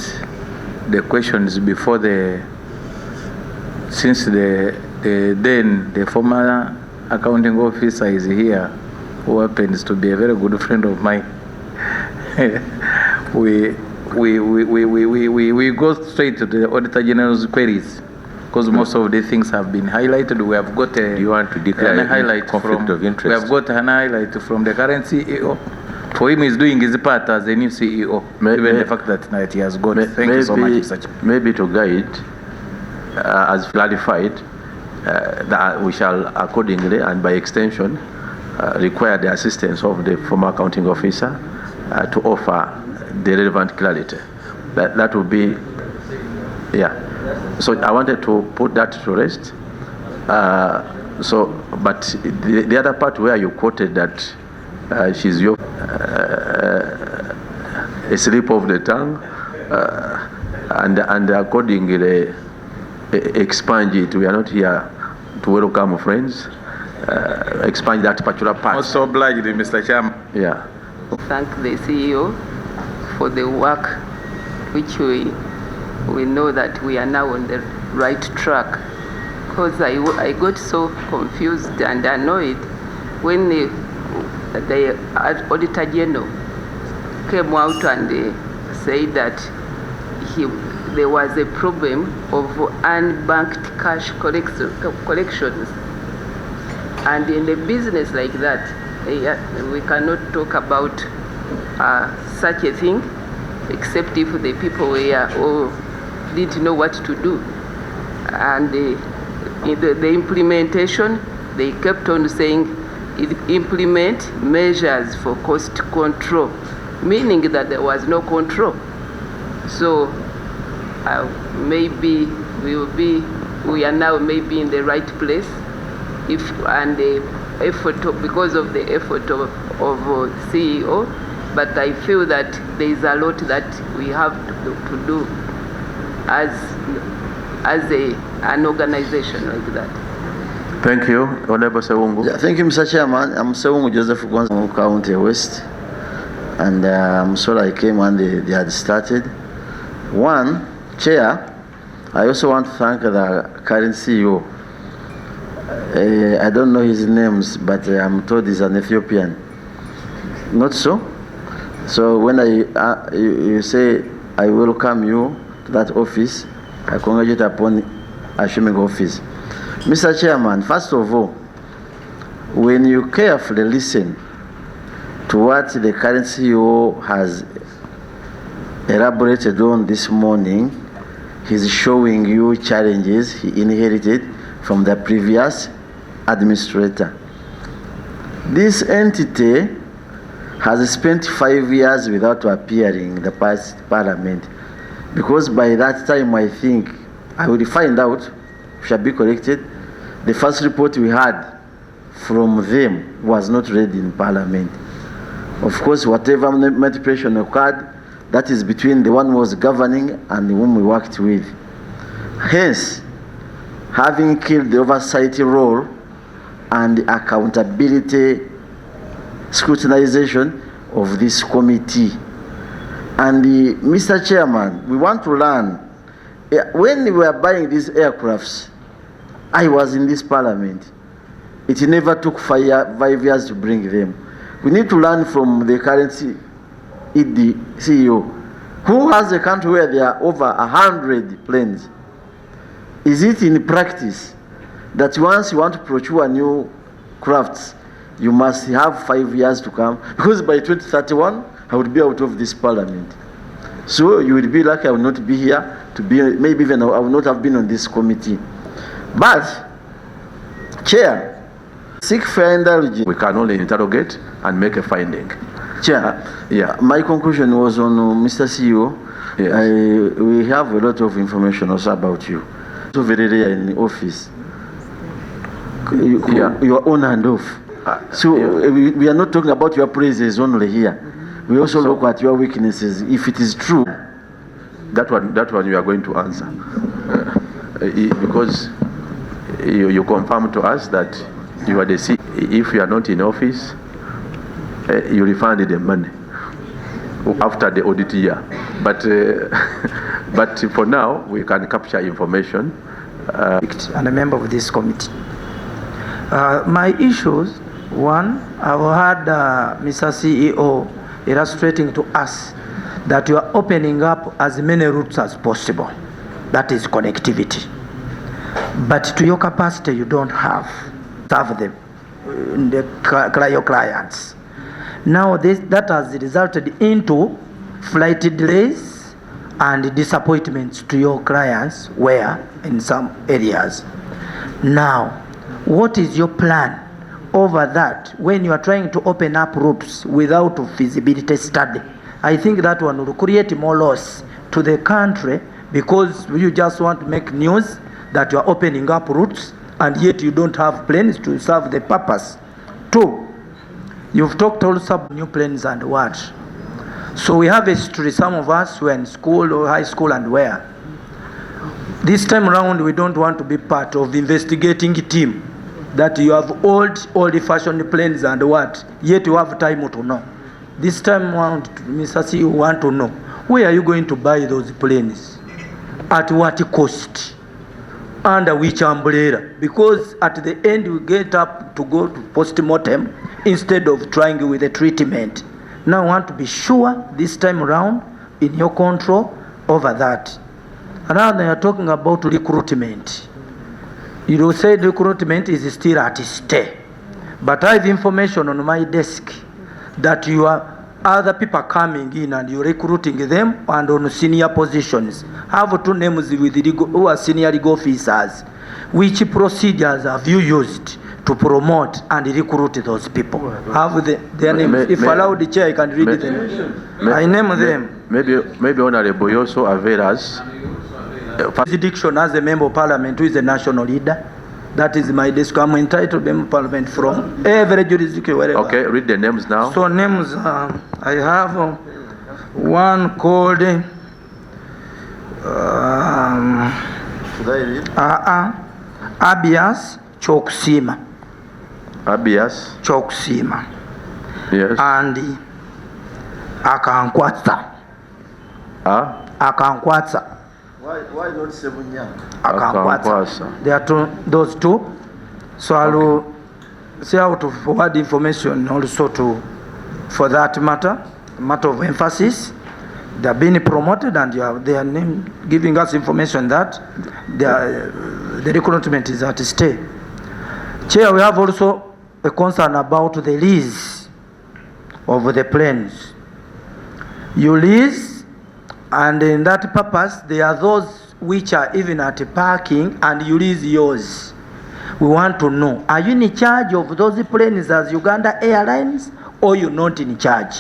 the questions before since the former accounting officer is here, who happens to be a very good friend of mine. we go straight to the Auditor General's queries, because most of the things have been highlighted. We have got a, you want to declare a highlight conflict of interest? We have got an highlight from the current CEO. For him, he's doing his part as the new CEO, given the fact that he has got. Thank you so much, Mr. Chairman. Maybe to guide, as clarified, that we shall accordingly and by extension require the assistance of the former accounting officer to offer the relevant clarity. That will be, yeah. So I wanted to put that to rest. But the other part where you quoted that she's your a slip of the tongue, and accordingly expunge it. We are not here to welcome friends. Expunge that particular part. Also obliged, Mr. Chairman. Yeah. Thank the CEO for the work, which we know that we are now on the right track. Because I got so confused and annoyed when the Auditor General came out and said that there was a problem of unbanked cash collections. And in a business like that, we cannot talk about such a thing, except if the people were or didn't know what to do. And in the implementation, they kept on saying, implement measures for cost control, meaning that there was no control. So maybe we are now maybe in the right place, because of the effort of CEO. But I feel that there is a lot that we have to do as an organization like that. Thank you, Honorable Sewungu. Yeah, thank you, Mr. Chairman. I'm Sewungu Joseph Gonzalo, County West, and I'm sorry I came when they had started. One, Chair, I also want to thank the current CEO. I don't know his names, but I'm told he's an Ethiopian. Not so? So when you say I welcome you to that office, I congratulate upon assuming office. Mr. Chairman, first of all, when you carefully listen to what the current CEO has elaborated on this morning, he's showing you challenges he inherited from the previous administrator. This entity has spent 5 years without appearing in the past parliament, because by that time I think I will find out, shall be corrected, the first report we had from them was not read in parliament. Of course, whatever manipulation occurred, that is between the one who was governing and the whom we worked with. Hence, having killed the oversight role and accountability scrutinization of this committee. And Mr. Chairman, we want to learn, when we were buying these aircrafts, I was in this parliament. It never took 5 years to bring them. We need to learn from the current ED CEO, who has a country where there are over 100 planes. Is it in practice that once you want to procure new crafts, you must have 5 years to come? Because by 2031, I would be out of this parliament. So you would be lucky I will not be here to be, maybe even I will not have been on this committee. But, Chair, seek fair indulgence. We can only interrogate and make a finding. Chair, yeah. My conclusion was on Mr. CEO. Yes. We have a lot of information also about you. So very rare in the office. You are on and off. We are not talking about your praises only here. We also look at your weaknesses. If it is true, that one you are going to answer, because you confirm to us that you are the CEO. If you are not in office, you refund the money after the audit year. But but for now, we can capture information. And a member of this committee. My issues, one, I've heard Mr. CEO illustrating to us that you are opening up as many routes as possible. That is connectivity. But to your capacity, you don't have them your clients. Now that has resulted into flight delays and disappointments to your clients where in some areas. Now, what is your plan over that when you are trying to open up routes without a feasibility study? I think that one will create more loss to the country, because you just want to make news that you are opening up routes and yet you don't have planes to serve the purpose. Two, you've talked also about new planes and what. So we have a history, some of us were in school or high school and where. This time around, we don't want to be part of the investigating team that you have old-fashioned planes and what, yet you have time to know. This time around, Mr. CEO, want to know, where are you going to buy those planes? At what cost? Under which umbrella? Because at the end, we get up to go to post-mortem instead of trying with the treatment. Now I want to be sure this time around in your control over that. And now they are talking about recruitment. You said recruitment is still at stay. But I have information on my desk that you are other people coming in and you're recruiting them and on senior positions. I have two names with who are senior legal officers. Which procedures have you used to promote and recruit those people? Have their names. If allowed, the chair, I can read them. I name them. Maybe Honorable Yoso Averas. Jurisdiction as a member of parliament who is a national leader. That is my desk. I'm entitled to member of parliament from every jurisdiction, wherever. Okay, read the names now. So names, I have one called Abias Choksima. Abias Choksima. Yes. And Akankwatsa. Akankwatsa. Why not Sebunya? Akankwatsa. There are those two. So I will see how to forward information also for that matter of emphasis. They are being promoted and you have their name giving us information that the recruitment is at stay. Chair, we have also a concern about the lease of the planes. You lease, and in that purpose, there are those which are even at parking, and you lease yours. We want to know, are you in charge of those planes as Uganda Airlines, or you're not in charge.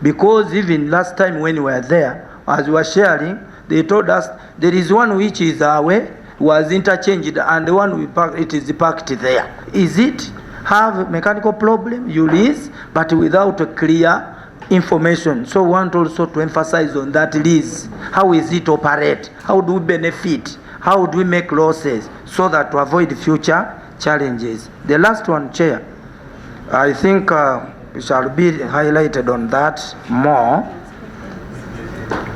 Because even last time when we were there, as we were sharing, they told us there is one which is away, was interchanged, and the one we parked, it is parked there. Is it have mechanical problem, you lease, but without a clear information? So we want also to emphasize on that lease. How is it operate? How do we benefit? How do we make losses so that to avoid future challenges? The last one, Chair, I think we shall be highlighted on that more,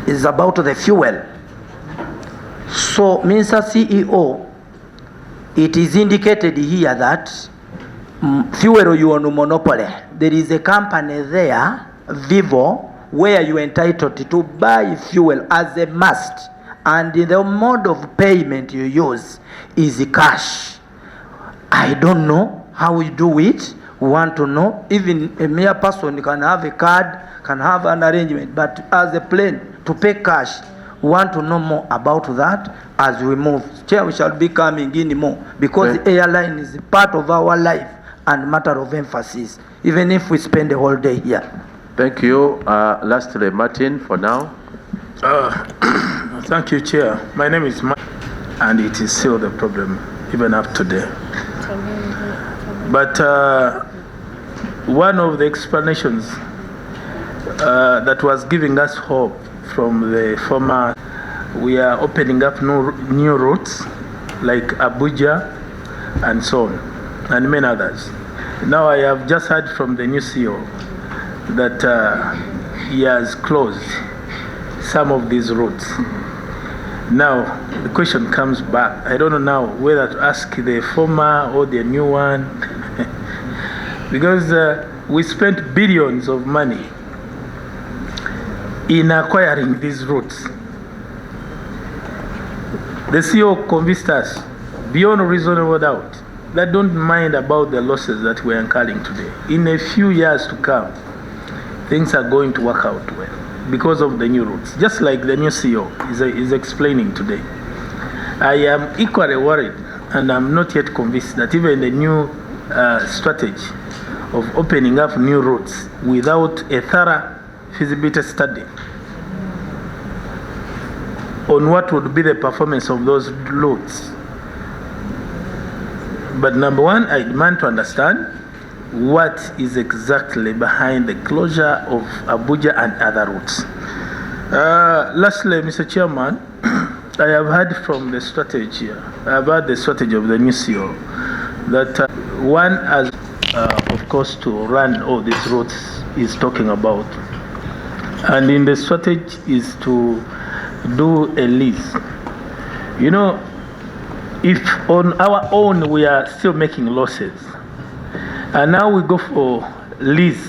is about the fuel. So, Mr. CEO, it is indicated here that fuel you own monopoly. There is a company there, Vivo, where you are entitled to buy fuel as a must, and the mode of payment you use is cash. I don't know how we do it. We want to know. Even a mere person can have a card, can have an arrangement, but as a plane to pay cash, we want to know more about that as we move. Chair, we shall be coming in more, because the airline is part of our life and matter of emphasis, even if we spend the whole day here. Thank you. Lastly, Martin, for now. Thank you, Chair. My name is Martin, and it is still the problem, even up today. But one of the explanations that was giving us hope from the former, we are opening up new routes like Abuja and so on, and many others. Now I have just heard from the new CEO that he has closed some of these routes. Now the question comes back. I don't know now whether to ask the former or the new one, because we spent billions of money in acquiring these routes. The CEO convinced us beyond reasonable doubt that don't mind about the losses that we're incurring today. In a few years to come, things are going to work out well because of the new routes, just like the new CEO is explaining today. I am equally worried, and I'm not yet convinced that even the new strategy of opening up new routes without a thorough feasibility study on what would be the performance of those routes. But number one, I demand to understand what is exactly behind the closure of Abuja and other routes. Lastly, Mr. Chairman, I have heard from the strategy, about the strategy of the new CEO, that one has, of course, to run all these routes he's talking about. And in the strategy is to do a lease. You know, if on our own we are still making losses, and now we go for lease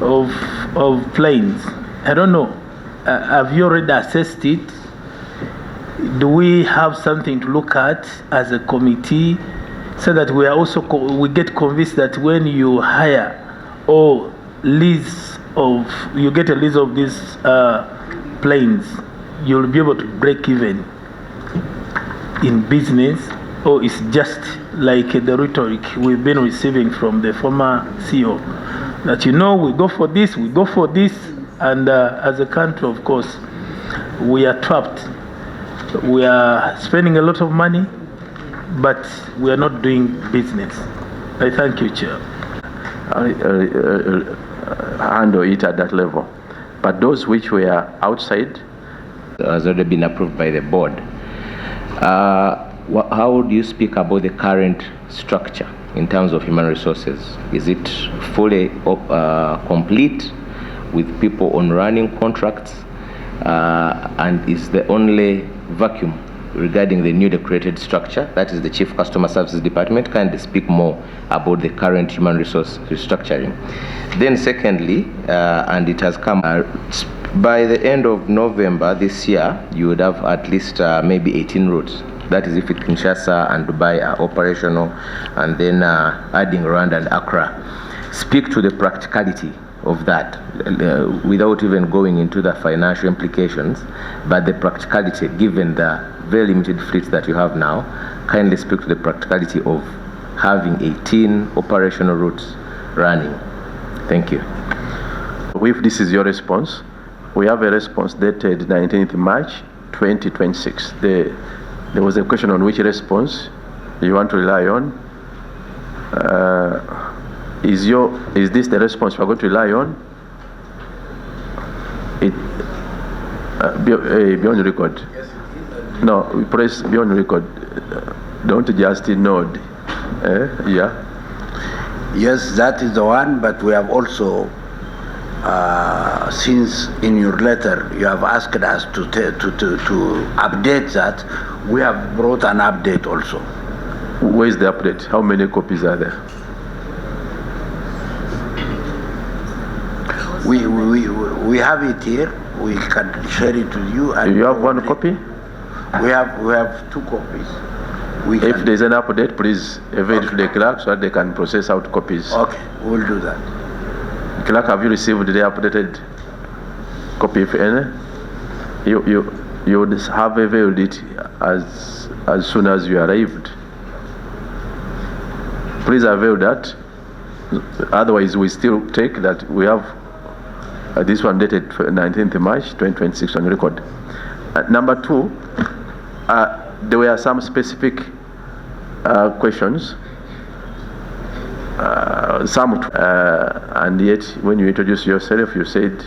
of planes, I don't know, have you already assessed it? Do we have something to look at as a committee, so that we are also we get convinced that when you hire or lease of, you get a lease of these planes, you'll be able to break even in business? Or it's just like the rhetoric we've been receiving from the former CEO, that, you know, we go for this, and as a country, of course, we are trapped. We are spending a lot of money, but we are not doing business. I thank you, Chair. Handle it at that level. But those which were outside has already been approved by the board. How do you speak about the current structure in terms of human resources? Is it fully complete with people on running contracts? And is the only vacuum regarding the newly created structure, that is the Chief Customer Services Department? Can they speak more about the current human resource restructuring? Then secondly, and it has come, by the end of November this year, you would have at least maybe 18 routes. That is if Kinshasa and Dubai are operational, and then adding Rwanda and Accra. Speak to the practicality of that, without even going into the financial implications, but the practicality, given the very limited fleet that you have now. Kindly speak to the practicality of having 18 operational routes running. Thank you. If this is your response, we have a response dated 19th March 2026. There was a question on which response you want to rely on. Is this the response you are going to rely on? Beyond record. No, press beyond record. Don't just nod. Yeah. Yes, that is the one, but we have also, since in your letter you have asked us to update that, we have brought an update also. Where is the update? How many copies are there? We have it here. We can share it with you. And you have one copy? We have 2 copies. If there's an update, please avail to the clerk so that they can process out copies. Okay, we'll do that. Clerk, have you received the updated copy? If any, you would have availed it as soon as you arrived. Please avail that. Otherwise, we still take that we have this one dated 19th March 2026 on record. Number 2, there were some specific questions, and yet when you introduced yourself, you said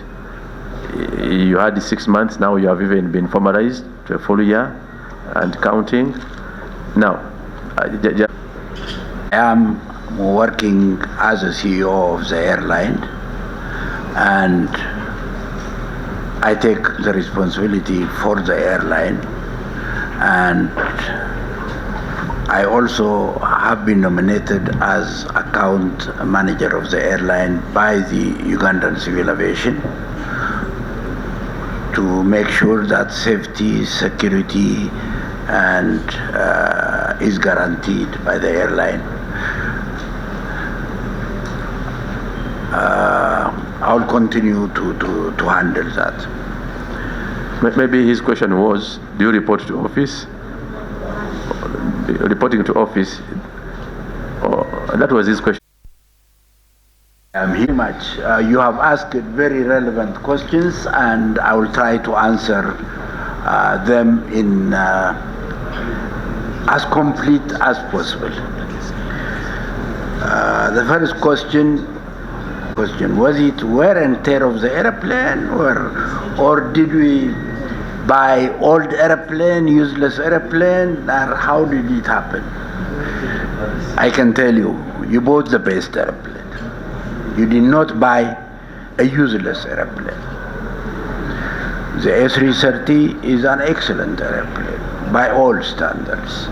you had 6 months. Now you have even been formalized to a full year and counting. Now, I am working as a CEO of the airline, and I take the responsibility for the airline, and I also have been nominated as account manager of the airline by the Ugandan Civil Aviation to make sure that safety, security, and is guaranteed by the airline. I'll continue to handle that. Maybe his question was, do you report to office? Reporting to office, that was his question. Very much. You have asked very relevant questions, and I will try to answer them in as complete as possible. The first question, was it wear and tear of the airplane, or did we buy old airplane, useless airplane, or how did it happen? I can tell you, you bought the best airplane. You did not buy a useless airplane. The A330 is an excellent airplane by all standards.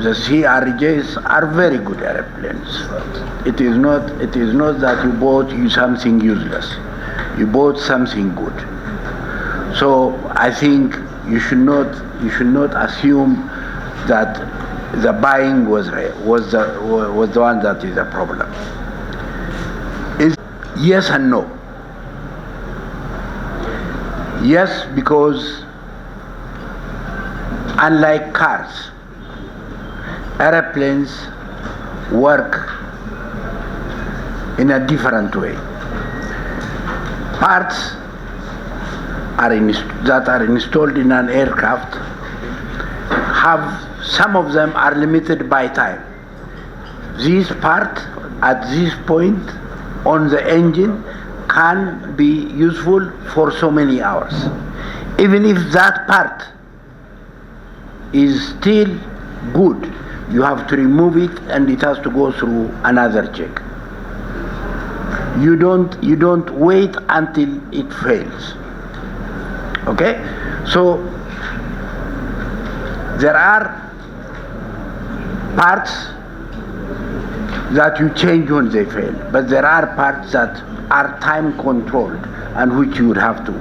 The CRJs are very good airplanes. It is not that you bought something useless. You bought something good. So I think you should not assume that the buying was the one that is a problem. Yes and no. Yes, because unlike cars, airplanes work in a different way. Parts that are installed in an aircraft some of them are limited by time. This part at this point on the engine can be useful for so many hours. Even if that part is still good, you have to remove it and it has to go through another check. You don't wait until it fails. Okay? So there are parts that you change when they fail, but there are parts that are time controlled and which you would have to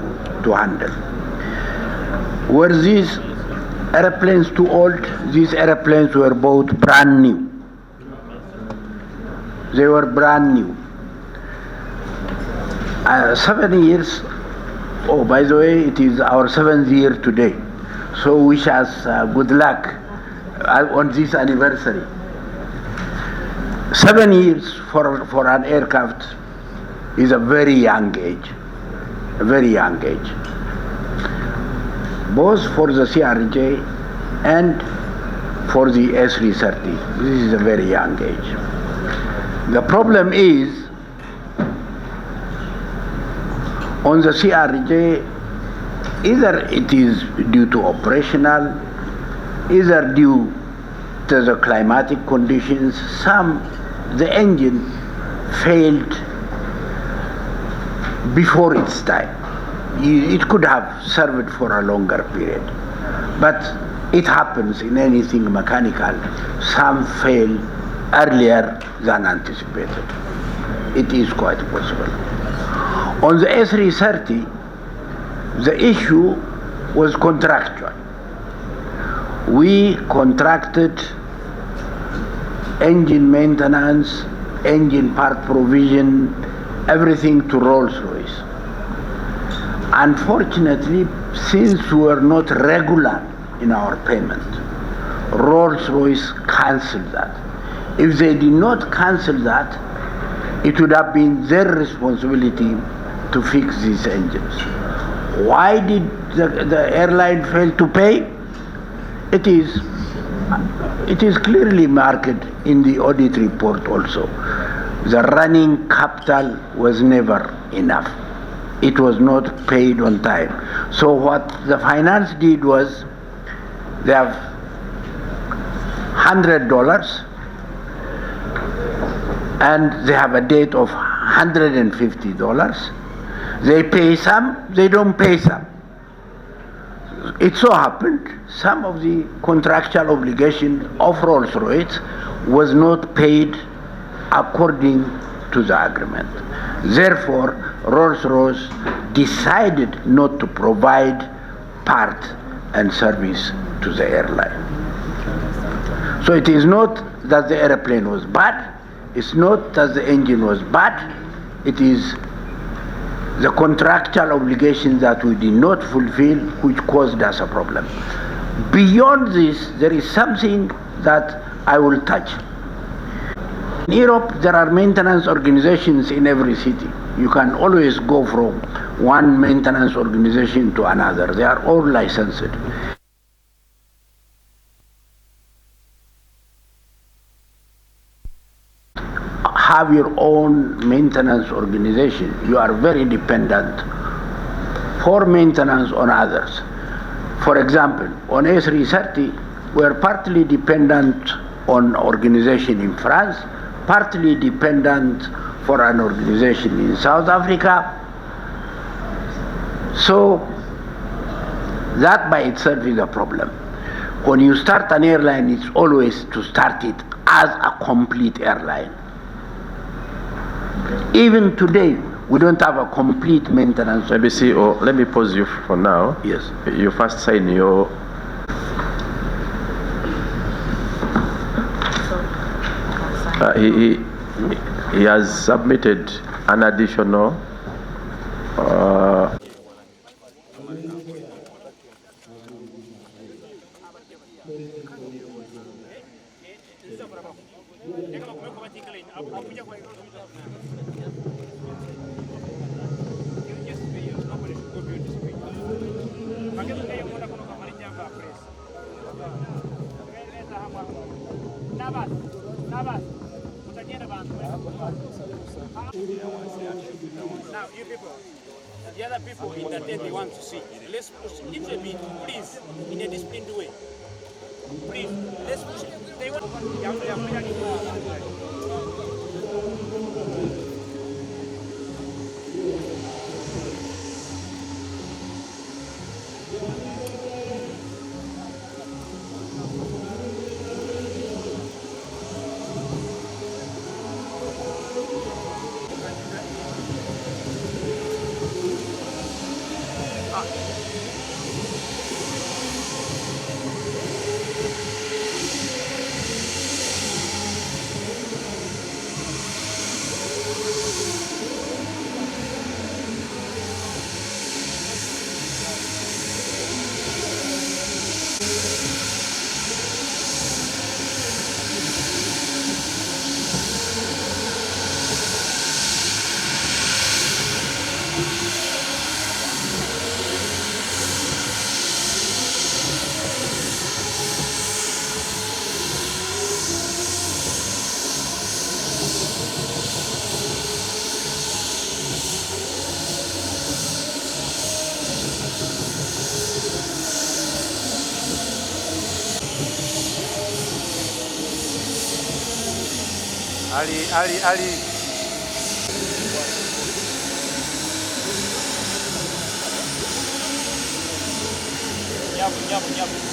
handle. Were these airplanes too old? These airplanes were both brand new. They were brand new. 7 years. Oh, by the way, it is our 7th year today. So wish us good luck on this anniversary. 7 years for an aircraft is a very young age, both for the CRJ and for the S330. This is a very young age. The problem is, on the CRJ, either it is due to operational, either due to the climatic conditions, the engine failed before its time. It could have served for a longer period, but it happens in anything mechanical. Some fail earlier than anticipated. It is quite possible. On the A330, the issue was contractual. We contracted engine maintenance, engine part provision, everything to Rolls-Royce. Unfortunately, since we were not regular in our payment, Rolls-Royce cancelled that. If they did not cancel that, it would have been their responsibility to fix these engines. Why did the airline fail to pay? It is clearly marked in the audit report also. The running capital was never enough. It was not paid on time. So what the finance did was, they have $100 and they have a date of $150. They pay some, they don't pay some. It so happened some of the contractual obligations of Rolls-Royce was not paid according to the agreement. Therefore, Rolls-Royce decided not to provide part and service to the airline. So it is not that the airplane was bad, it's not that the engine was bad, it is the contractual obligations that we did not fulfill which caused us a problem. Beyond this, there is something that I will touch. In Europe, there are maintenance organizations in every city. You can always go from one maintenance organization to another. They are all licensed. Have your own maintenance organization. You are very dependent for maintenance on others. For example, on A330, we are partly dependent on organization in France, partly dependent for an organization in South Africa. So that by itself is a problem. When you start an airline, it's always to start it as a complete airline. Even today, we don't have a complete maintenance. Maybe CEO, let me pause you for now. Yes. You first sign your... He has submitted an additional Now, you people, the other people in the tent, they want to see. Let's push a little bit, please, in a disciplined way. Please, let's push it. They want. Ali. Nyabu.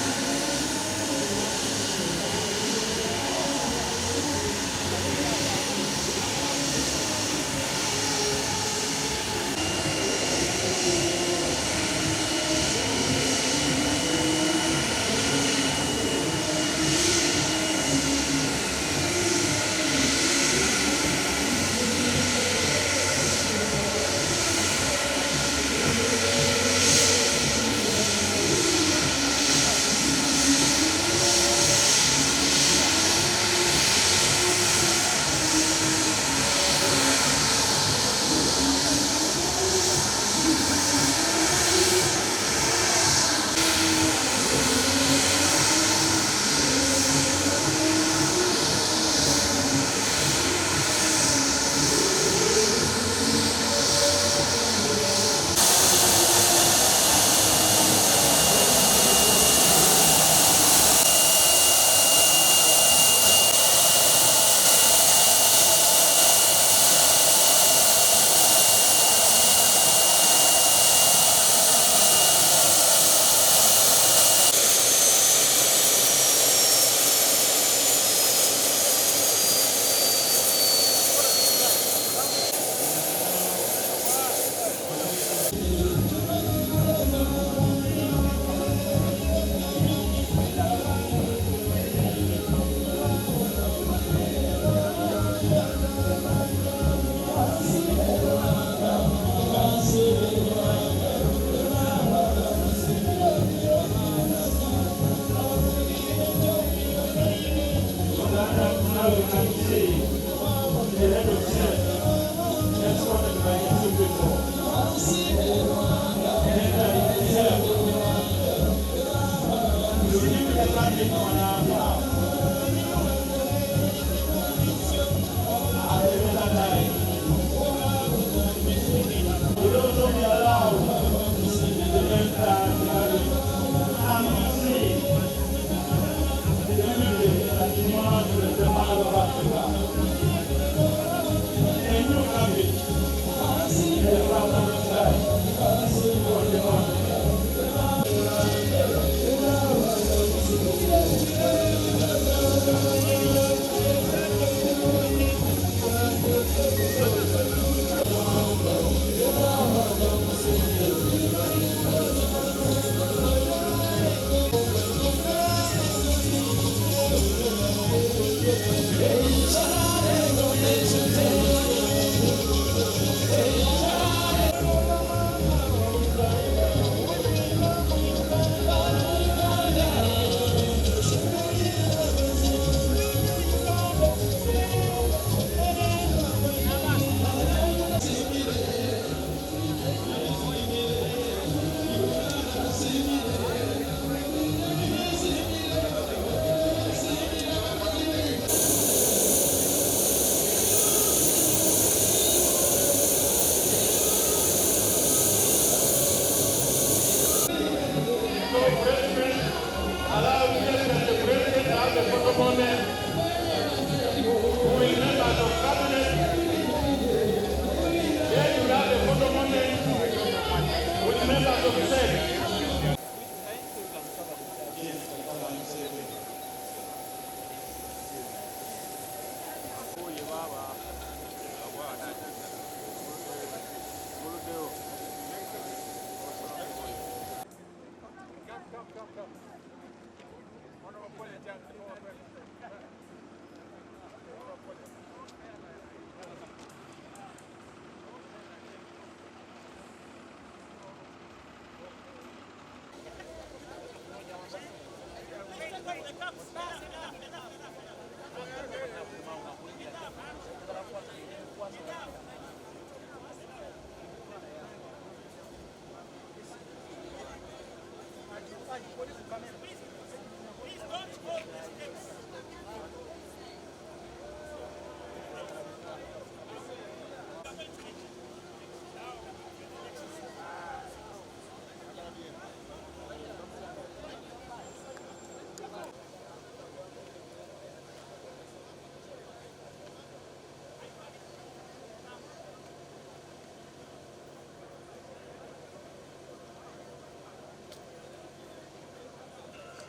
Polisi kamera.